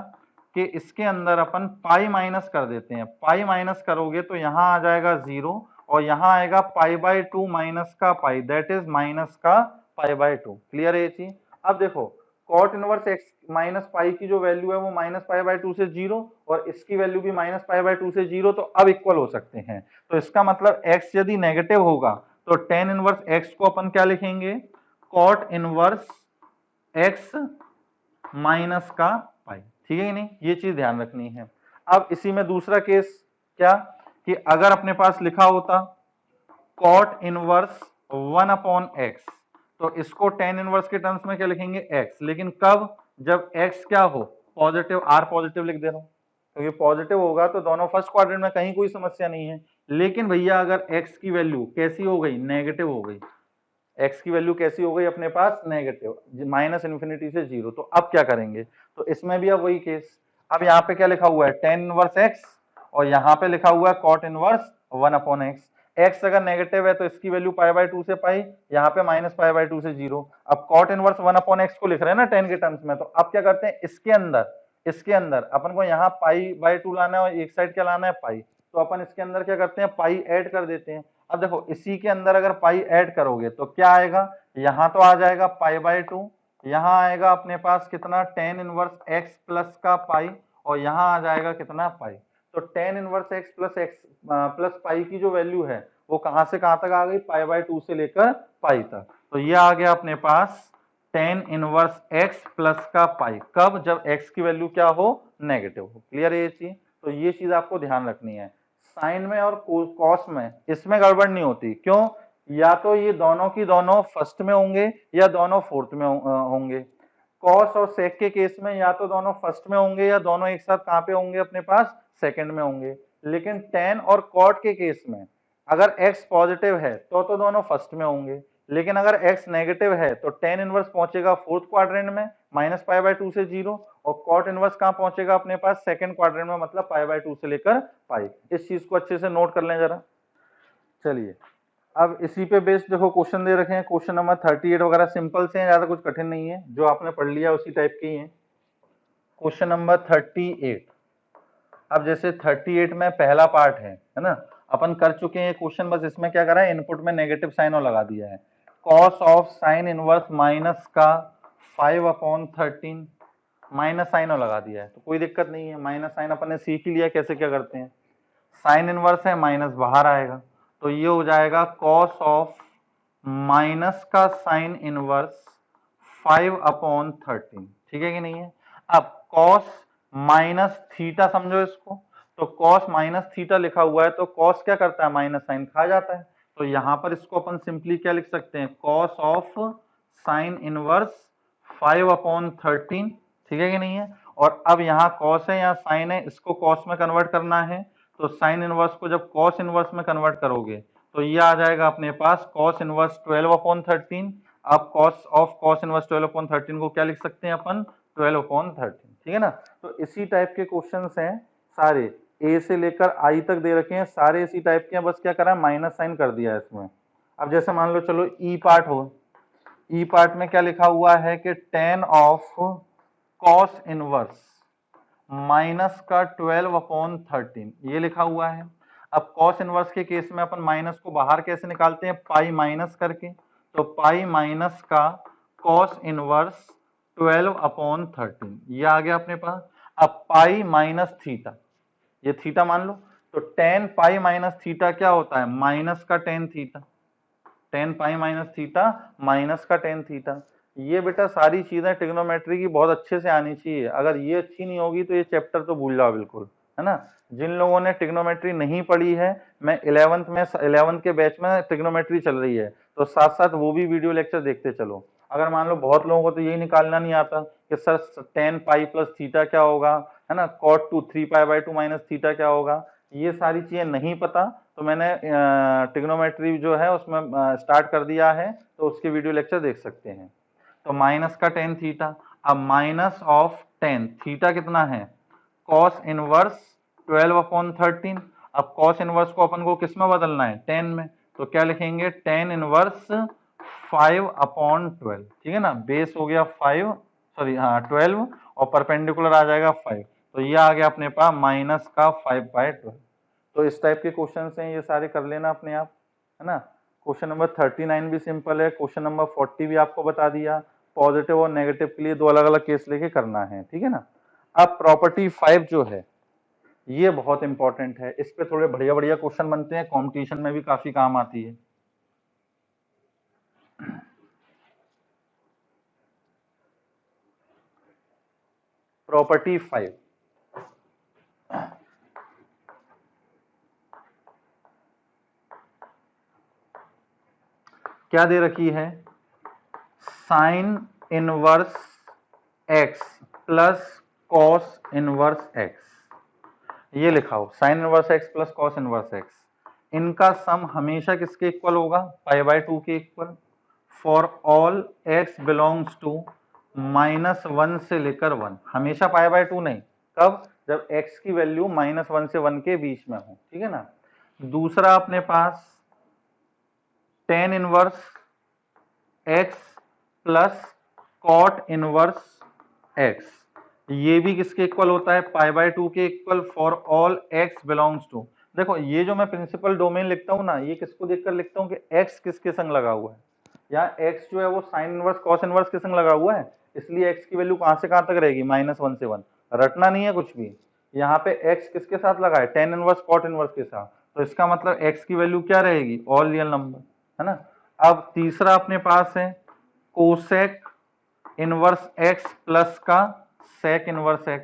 [SPEAKER 1] कि इसके अंदर अपन पाई माइनस कर देते हैं, पाई माइनस करोगे तो यहाँ आ जाएगा 0 और यहाँ आएगा π/2 माइनस का पाई, दैट इज माइनस का π/2। क्लियर है ये चीज। अब देखो cot inverse x minus pi की जो वैल्यू है वो -π/2 से 0 और इसकी वैल्यू भी -π/2 से 0, तो अब इक्वल हो सकते हैं। तो इसका मतलब x यदि नेगेटिव होगा तो tan इनवर्स x को अपन क्या लिखेंगे, कॉट इनवर्स x माइनस का पाई। ठीक है कि नहीं, ये चीज ध्यान रखनी है। अब इसी में दूसरा केस क्या कि अगर अपने पास लिखा होता कॉट इनवर्स 1/x तो इसको tan इनवर्स के टर्म्स में क्या लिखेंगे, x, लेकिन कब, जब x क्या हो, पॉजिटिव, r पॉजिटिव लिख दे रहा हूं क्योंकि तो पॉजिटिव होगा तो दोनों फर्स्ट क्वाड्रेंट में कहीं कोई समस्या नहीं है। लेकिन भैया अगर x की वैल्यू कैसी हो गई, नेगेटिव हो गई, x की वैल्यू कैसी हो गई अपने पास, नेगेटिव, -इन्फिनिटी से 0, तो अब क्या करेंगे, तो इसमें भी अब वही केस। अब यहाँ पे क्या लिखा हुआ है, tan इनवर्स x और यहाँ पे लिखा हुआ है cot इनवर्स 1/x। x अगर नेगेटिव है तो इसकी वैल्यू π/2 से पाई, यहाँ पे -π/2 से 0। अब cot इनवर्स 1/x को लिख रहे हैं ना tan के टर्म्स में, तो अब क्या करते हैं, इसके अंदर अपन को यहाँ π/2 लाना है और एक साइड क्या लाना है, पाई, तो अपन इसके अंदर क्या करते हैं, पाई ऐड कर देते हैं। अब देखो इसी के अंदर अगर पाई ऐड करोगे तो क्या आएगा, यहाँ तो आ जाएगा π/2, यहाँ आएगा अपने पास कितना, tan इनवर्स x प्लस का पाई और यहाँ आ जाएगा कितना, पाई। तो tan inverse x plus pi की जो वैल्यू है वो कहां से कहां तक आ गई, π/2 से लेकर पाई तक। तो ये आ गया अपने पास tan इनवर्स x प्लस का पाई, कब, जब x की वैल्यू क्या हो, नेगेटिव हो। क्लियर है ये चीज। तो ये चीज आपको ध्यान रखनी है। साइन में और कॉस में इसमें गड़बड़ नहीं होती, क्यों, या तो ये दोनों की दोनों फर्स्ट में होंगे या दोनों फोर्थ में होंगे। कॉस और सेक के केस में या तो दोनों फर्स्ट में होंगे या दोनों एक साथ कहां पे होंगे, अपने पास सेकंड में होंगे। लेकिन tan और कॉट के केस में अगर x पॉजिटिव है तो दोनों फर्स्ट में होंगे, लेकिन अगर x नेगेटिव है तो tan इनवर्स पहुंचेगा फोर्थ क्वाड्रेंट में -π/2 से 0 और cot इनवर्स कहां पहुंचेगा, अपने पास सेकंड क्वाड्रेंट में, मतलब π/2 से लेकर पाई। इस चीज को अच्छे से नोट कर लें जरा। चलिए अब इसी पे बेस्ड देखो क्वेश्चन दे रखे हैं, क्वेश्चन नंबर 38 वगैरह सिंपल से हैं, ज्यादा कुछ कठिन नहीं है, जो आपने पढ़ लिया उसी टाइप के ही है। Question number 38। अब जैसे 38 में पहला पार्ट है ना, अपन कर चुके हैं ये क्वेश्चन, बस इसमें क्या करा है, इनपुट में नेगेटिव साइन और लगा दिया है। Cos of sine inverse minus का 5/13 माइनस साइन और लगा दिया है, तो कोई दिक्कत नहीं है, माइनस साइन अपन ने सीख ही लिया कैसे क्या करते हैं। साइन इनवर्स है, माइनस बाहर आएगा तो ये हो जाएगा कॉस ऑफ माइनस का साइन इनवर्स 5/13। ठीक है कि नहीं है। अब कॉस माइनस थीटा समझो इसको, तो कॉस माइनस थीटा लिखा हुआ है तो कॉस क्या करता है, माइनस साइन खा जाता है, तो यहां पर इसको अपन सिंपली क्या लिख सकते हैं, कॉस ऑफ साइन इनवर्स 5/13। ठीक है कि नहीं है। और अब यहाँ कॉस है, यहाँ साइन है, इसको कॉस में कन्वर्ट करना है, तो साइन इनवर्स को जब कॉस इनवर्स में कन्वर्ट करोगे तो ये आ जाएगा अपने पास कॉस इनवर्स 12/13। अब कॉस ऑफ कॉस इनवर्स 12/13 को क्या लिख सकते हैं अपन, 12/13। ठीक है ना। तो इसी टाइप के क्वेश्चंस हैं सारे, ए से लेकर आई तक दे रखे हैं, सारे इसी टाइप के हैं, बस क्या करा, माइनस साइन कर दिया है इसमें। अब जैसे मान लो चलो ई पार्ट हो, ई पार्ट में क्या लिखा हुआ है कि tan of cos inverse minus का 12/13 ये लिखा हुआ है। अब कॉस इनवर्स के केस में अपन माइनस को बाहर कैसे निकालते हैं, पाई माइनस करके, तो पाई माइनस का कॉस इनवर्स 12/13 ये आ गया अपने पास। अब पाई माइनस थीटा, ये थीटा मान लो, तो टेन पाई माइनस थीटा क्या होता है, माइनस का tan theta, ten pi minus theta minus का टेन थीटा। ये बेटा सारी चीजें ट्रिग्नोमेट्री की बहुत अच्छे से आनी चाहिए, अगर ये अच्छी नहीं होगी तो ये चैप्टर तो भूल जाओ बिल्कुल, है ना। जिन लोगों ने ट्रिग्नोमेट्री नहीं पढ़ी है, मैं 11th के बैच में ट्रिग्नोमेट्री चल रही है, तो साथ साथ वो भी वीडियो लेक्चर देखते चलो। अगर मान लो बहुत लोगों को तो यही निकालना नहीं आता कि sir tan pi plus theta क्या होगा, है ना, cot two three pi by two minus theta क्या होगा, ये सारी चीजें नहीं पता, तो मैंने ट्रिग्नोमेट्री जो है उसमें स्टार्ट कर दिया है, तो उसके वीडियो लेक्चर देख सकते हैं। तो माइनस का टेन थीटा, अब माइनस ऑफ टेन थीटा कितना है, कॉस इनवर्स 12/13। अब कॉस इनवर्स को अपन को किस में बदलना है, टेन में, तो क्या लिखेंगे, टेन इनवर्स 5/12, ठीक है ना, बेस हो गया 5, सॉरी हाँ 12, और परपेंडिकुलर आ जाएगा 5, तो ये आ गया अपने पास माइनस का 5/12। तो इस टाइप के क्वेश्चन हैं, ये सारे कर लेना अपने आप, है ना। क्वेश्चन नंबर 39 भी सिंपल है, क्वेश्चन नंबर 40 भी आपको बता दिया, पॉजिटिव और नेगेटिव के लिए दो अलग अलग केस लेके करना है, ठीक है ना। अब प्रॉपर्टी 5 जो है ये बहुत इंपॉर्टेंट है, इस पे थोड़े बढ़िया बढ़िया क्वेश्चन बनते हैं, कंपटीशन में भी काफी काम आती है। प्रॉपर्टी 5, क्या दे रखी है, sine inverse x plus cos inverse x, ये लिखा हो sine inverse x plus cos inverse x, इनका सम हमेशा किसके इक्वल होगा, पाई/2 के equal, for all x belongs to -1 से लेकर 1, हमेशा पाई/2 नहीं, कब, जब x की वैल्यू -1 से 1 के बीच में हो, ठीक है ना। दूसरा अपने पास tan inverse x plus cot inverse x, ये भी किसके इक्वल होता है, पाई/2 के equal, for all x belongs to. देखो ये जो मैं प्रिंसिपल डोमेन लिखता हूँ ना, ये किसको देखकर लिखता हूँ कि x किसके संग लगा हुआ है, यहाँ x जो है वो साइन इनवर्स कॉस इनवर्स के संग लगा हुआ है, इसलिए x की वैल्यू कहां से कहां तक रहेगी, -1 से 1, रटना नहीं है कुछ भी, यहाँ पे x किसके साथ लगा है, टेन इनवर्स कॉट इनवर्स के साथ, तो इसका मतलब x की वैल्यू क्या रहेगी, ऑल रियल नंबर, है ना। अब तीसरा अपने पास है कोसेक इनवर्स x प्लस का सेक इनवर्स x,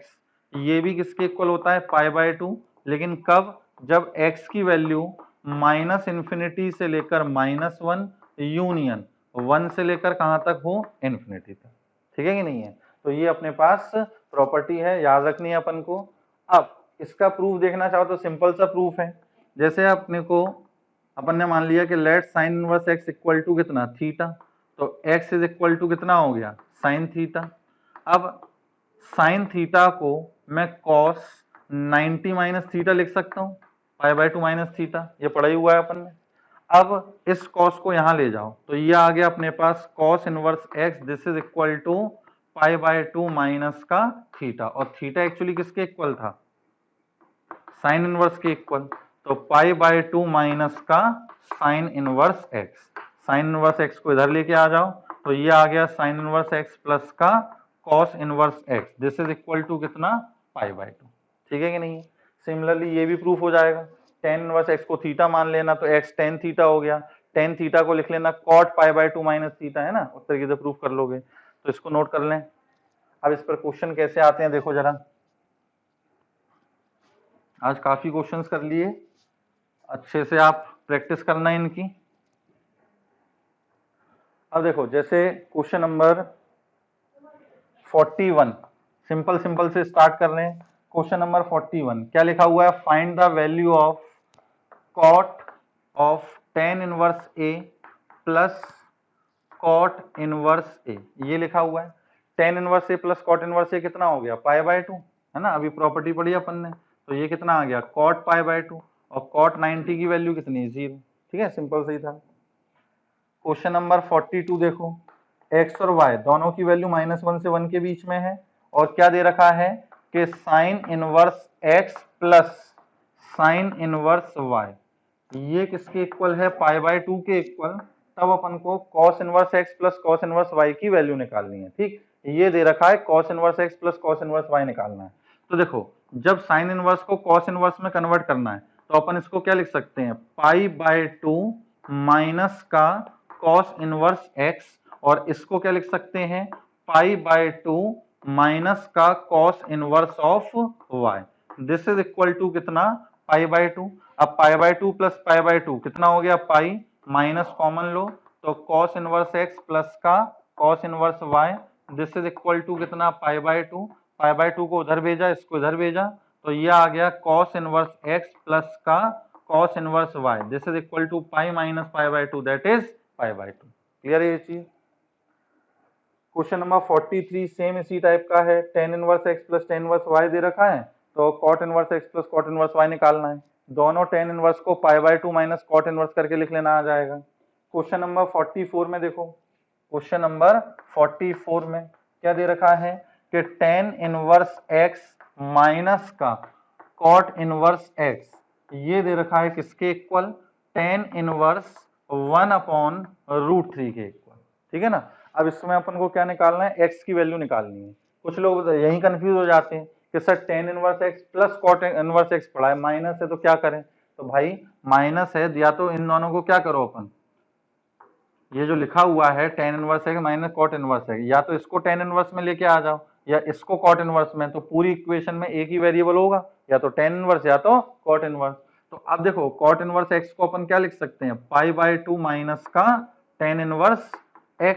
[SPEAKER 1] ये भी किसके इक्वल होता है, पाई/2, लेकिन कब, जब x की वैल्यू -∞ से लेकर -1 यूनियन 1 से लेकर कहां तक हो, इन्फिनिटी तक, ठीक है कि नहीं है। तो ये अपने पास प्रॉपर्टी है, याद रखनी है अपन को। अब इसका प्रूफ देखना चाहो तो सिंपल सा प्रूफ है, जैसे अपने को अपन ने मान लिया कि let sine inverse x equal to कितना, थीटा, तो x इज इक्वल टू कितना हो गया, साइन थीटा। अब साइन थीटा को मैं कॉस 90 माइनस थीटा लिख सकता हूँ, पाई/2 माइनस थीटा, ये पढ़ा ही हुआ है अपन ने। अब इस कॉस को यहां ले जाओ, तो ये आ गया अपने पास cos inverse x, this is equal to पाई/2 माइनस का थीटा, और थीटा एक्चुअली किसके इक्वल था, साइन इनवर्स के इक्वल, तो पाई/2 माइनस का sine inverse x, sine inverse x को इधर लेके आ जाओ, तो ये आ गया साइन इनवर्स x प्लस का cos inverse x, this is equal to कितना, पाई/2, ठीक है कि नहीं। सिमिलरली ये भी प्रूफ हो जाएगा, टेन इनवर्स x को थीटा मान लेना, तो x टेन थीटा हो गया, टेन थीटा को लिख लेना कॉट पाई/2 माइनस थीटा, है ना, उस तरीके से प्रूफ कर लोगे, तो इसको नोट कर लें। अब इस पर क्वेश्चन कैसे आते हैं देखो जरा, आज काफी क्वेश्चंस कर लिए, अच्छे से आप प्रैक्टिस करना इनकी। अब देखो जैसे क्वेश्चन नंबर 41, सिंपल सिंपल से स्टार्ट कर रहे हैं। क्वेश्चन नंबर 41 क्या लिखा हुआ है, find the value of cot of tan inverse a plus cot inverse a, ये लिखा हुआ है। Tan inverse a plus cot inverse a कितना हो गया, पाई/2, है ना, अभी प्रॉपर्टी पढ़ी अपन ने, तो ये कितना आ गया, कॉट पाई/2, और कॉट 90 की वैल्यू कितनी, 0, ठीक है, सिंपल सही था। क्वेश्चन नंबर 42 देखो, x और y दोनों की वैल्यू -1 से 1 के बीच में है, और क्या दे रखा है कि sign inverse x plus sine inverse y, ये किसके इक्वल है, पाई/2 के इक्वल, तब अपन को cos inverse x plus cos inverse y की वैल्यू निकालनी है, ठीक, ये दे रखा है cos inverse x plus cos inverse y निकालना है, तो देखो जब साइन इनवर्स को कॉस इनवर्स में कन्वर्ट करना है तो अपन इसको क्या लिख सकते हैं, पाई बाय 2 माइनस का कॉस इनवर्स एक्स, और इसको क्या लिख सकते हैं, पाई बाय 2 माइनस का cos inverse of y. This is equal to कितना, पाई बाय 2। अब pi by 2 plus pi bye 2 कितना हो गया, पाई, माइनस कॉमन लो तो कॉस इनवर्स एक्स प्लस का cos inverse y. This is equal to कितना, पाई बाय 2, पाई बाय 2 को उधर भेजा, इसको इधर भेजा, तो ये आ गया कॉस इनवर्स एक्स प्लस का cos inverse y. This is equal to pi minus pi bye 2, that is pi bye 2। Clear है ये चीज। क्वेश्चन नंबर 43 सेम इसी टाइप का है, tan inverse x plus tan inverse y दे रखा है, तो cot inverse x plus cot inverse y निकालना है। दोनों tan इनवर्स को pi bye 2 minus cot inverse करके लिख लेना आ जाएगा। क्वेश्चन नंबर 44 में देखो, क्वेश्चन नंबर 44 में क्या दे रखा है कि tan इनवर्स x माइनस का cot इनवर्स x, ये दे रखा है किसके इक्वल, tan इनवर्स 1/√3 के इक्वल। ठीक है ना। अब इसमें अपन को क्या निकालना है, x की वैल्यू निकालनी है। कुछ लोग यही कंफ्यूज हो जाते हैं कि sir tan inverse x plus cot inverse x पढ़ा है, माइनस है तो क्या करें, तो भाई माइनस है या तो इन दोनों को क्या करो अपन, ये जो लिखा हुआ है tan inverse x minus cot inverse x, या तो इसको tan इनवर्स में लेके आ जाओ या इसको cot इनवर्स में, तो पूरी इक्वेशन में एक ही वेरिएबल होगा, या तो tan इनवर्स या तो cot इनवर्स। तो अब देखो cot इनवर्स x को अपन क्या लिख सकते हैं, पाई बाय 2 माइनस का tan inverse x।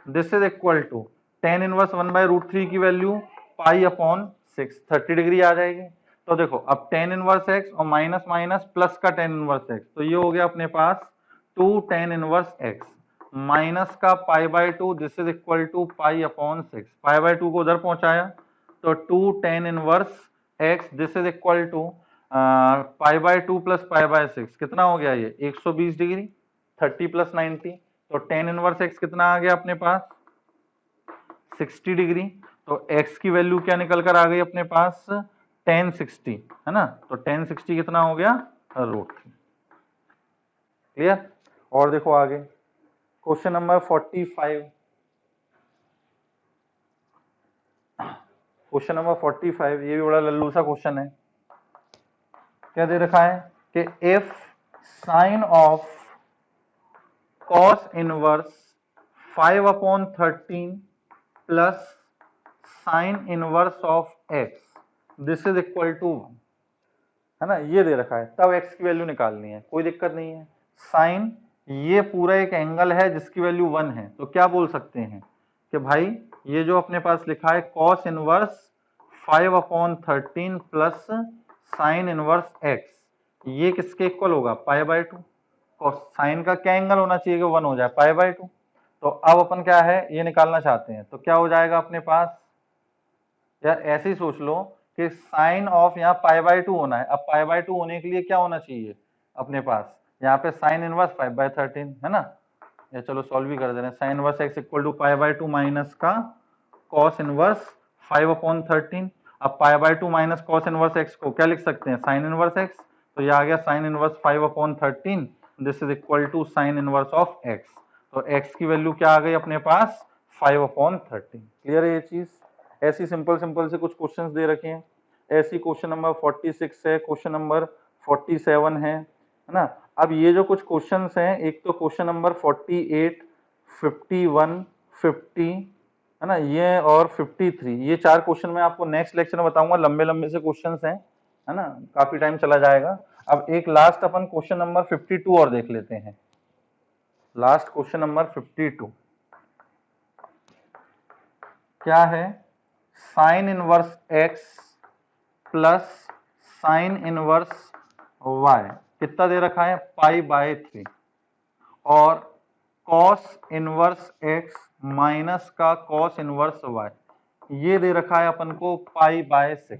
[SPEAKER 1] This is equal to tan inverse 1/√3 की वैल्यू पाई अपॉन 6, 30 डिग्री आ जाएगी। तो देखो अब tan इनवर्स x और माइनस माइनस प्लस का tan इनवर्स x, तो ये हो गया अपने पास 2 tan इनवर्स x माइनस का pi bye 2, this is equal to pi upon 6। Pi bye 2 को उधर पहुंचाया तो 2 tan inverse x, this is equal to pi bye 2 plus pi by 6, कितना हो गया ये 120 डिग्री, 30 प्लस 90, तो tan इनवर्स x कितना आ गया अपने पास 60 डिग्री। तो x की वैल्यू क्या निकल कर आ गई अपने पास, tan 60, है ना, तो tan 60 कितना हो गया, √3। क्लियर। और देखो आगे क्वेश्चन नंबर 45, क्वेश्चन नंबर 45 ये भी बड़ा लल्लू सा क्वेश्चन है। क्या दे रखा है कि if sine of cos inverse 5/13 plus sine inverse of x, this is equal to 1, है ना, ये दे रखा है, तब x की वैल्यू निकालनी है, कोई दिक्कत नहीं है। साइन ये पूरा एक एंगल है जिसकी वैल्यू 1 है, तो क्या बोल सकते हैं कि भाई ये जो अपने पास लिखा है cos inverse 5/13 plus sine inverse x, ये किसके इक्वल होगा, पाई बाय 2। साइन का क्या एंगल होना चाहिए कि 1 हो जाए, पाई बाय 2। तो अब अपन क्या है ये निकालना चाहते हैं, तो क्या हो जाएगा अपने पास, यार ऐसे ही सोच लो कि साइन ऑफ यहाँ पाई बाय 2 होना है, अब पाई बाय 2 होने के लिए क्या होना चाहिए अपने पास, यहाँ पे साइन इनवर्स 5/13, है ना, या चलो सॉल्व भी कर दे रहे हैं। Sine inverse x equal to pi bye 2 minus का कॉस इनवर्स 5/13। अब pi by 2 minus cos inverse x को क्या लिख सकते हैं, साइन इनवर्स x, तो ये आ गया sine inverse 5/13, this is equal to sine inverse of x। तो x की वैल्यू क्या आ गई अपने पास 5/13। क्लियर है ये चीज। ऐसी सिंपल सिंपल से कुछ क्वेश्चंस दे रखे हैं। ऐसी क्वेश्चन नंबर 46 है, क्वेश्चन नंबर 47 है ना। अब ये जो कुछ क्वेश्चंस हैं, एक तो क्वेश्चन नंबर 48, 51, 50, है ना, ये और 53, ये 4 क्वेश्चन मैं आपको नेक्स्ट लेक्चर में बताऊंगा, लंबे लंबे से क्वेश्चंस हैं, है ना, काफी टाइम चला जाएगा। अब एक लास्ट अपन क्वेश्चन नंबर 52 और देख लेते हैं। लास्ट क्वेश्चन नंबर 52 क्या है, sine inverse x plus sine inverse y कितना दे रखा है, पाई बाय 3, और कॉस इनवर्स x माइनस का कॉस इनवर्स y, ये दे रखा है अपन को पाई बाय 6।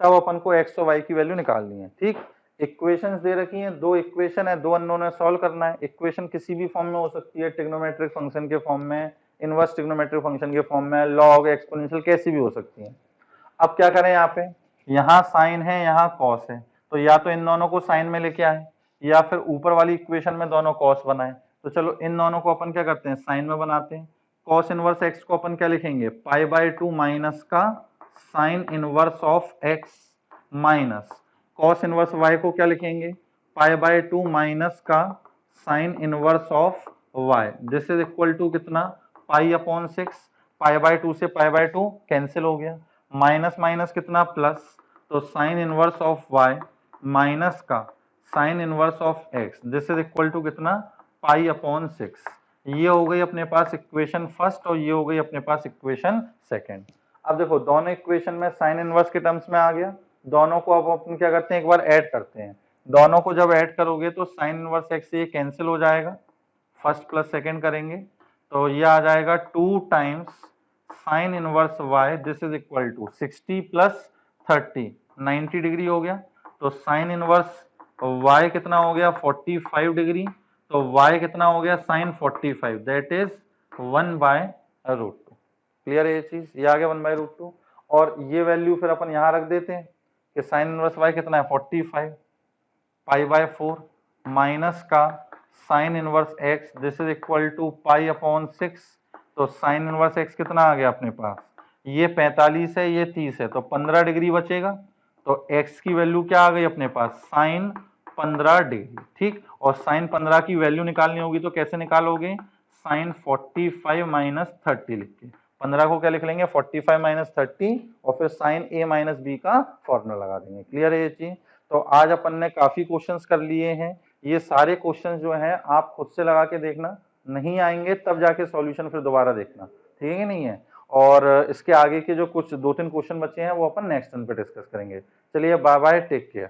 [SPEAKER 1] तब अपन को x और y की वैल्यू निकालनी है। ठीक, इक्वेशंस दे रखी हैं, 2 इक्वेशन है, 2 अननोन है, सॉल्व करना है। इक्वेशन किसी भी फॉर्म में हो सकती है, ट्रिग्नोमेट्रिक फंक्शन के फॉर्म में, इनवर्स ट्रिग्नोमेट्रिक फंक्शन के फॉर्म में, लॉग, एक्सपोनेंशियल, कैसी भी हो सकती है। अब क्या करें, यहाँ पे यहाँ साइन है, यहाँ कॉस है, तो या तो इन दोनों को साइन में लेके आए या फिर ऊपर वाली इक्वेशन में दोनों कॉस बनाए। तो चलो इन दोनों को अपन क्या करते हैं, साइन में बनाते हैं। कॉस इनवर्स एक्स को अपन क्या लिखेंगे, पाई बाय 2 माइनस का sine inverse of x minus cos inverse y को क्या लिखेंगे, पाई बाय 2 माइनस का sine inverse of y, this is equal to कितना, पाई अपॉन 6, पाई बाय 2 से पाई बाय 2 कैंसिल हो गया, माइनस माइनस कितना प्लस, तो sine inverse of y minus का sine inverse of x, this is equal to कितना, pi upon 6। ये हो गई अपने पास इक्वेशन फर्स्ट और ये हो गई अपने पास इक्वेशन सेकंड। अब देखो दोनों इक्वेशन में साइन इनवर्स के टर्म्स में आ गया, दोनों को अब अपन क्या करते हैं, एक बार ऐड करते हैं। दोनों को जब ऐड करोगे तो साइन इनवर्स एक्स से ये कैंसिल हो जाएगा, फर्स्ट प्लस सेकंड करेंगे तो ये आ जाएगा 2 times sine inverse y, this is equal to 60 प्लस 30, 90 डिग्री हो गया। तो साइन इनवर्स y कितना हो गया, 45 डिग्री, तो y कितना हो गया, साइन 45, दैट इज 1/√2। क्लियर है ये चीज, ये आ गया 1/√2। और ये वैल्यू फिर अपन यहाँ रख देते हैं कि साइन इनवर्स y कितना है 45, पाई बाय 4 माइनस का sine inverse x, this is equal to pi upon 6। तो साइन इनवर्स x कितना आ गया अपने पास, ये 45 है, ये 30 है, तो 15 डिग्री बचेगा। तो x की वैल्यू क्या आ गई अपने पास, साइन 15 डिग्री, ठीक। और साइन 15 की वैल्यू निकालनी होगी तो कैसे निकालोगे, साइन 45 माइनस 30 लिख के, 15 को क्या लिख लेंगे 45 माइनस 30 और फिर साइन a माइनस b का फॉर्मूला लगा देंगे। क्लियर है ये चीज। तो आज अपन ने काफी क्वेश्चंस कर लिए हैं, ये सारे क्वेश्चंस जो हैं आप खुद से लगा के देखना, नहीं आएंगे तब जाके सॉल्यूशन फिर दोबारा देखना, ठीक है कि नहीं है। और इसके आगे के जो कुछ 2-3 क्वेश्चन बचे हैं वो अपन नेक्स्ट टर्न पे डिस्कस करेंगे। चलिए बाय बाय, टेक केयर।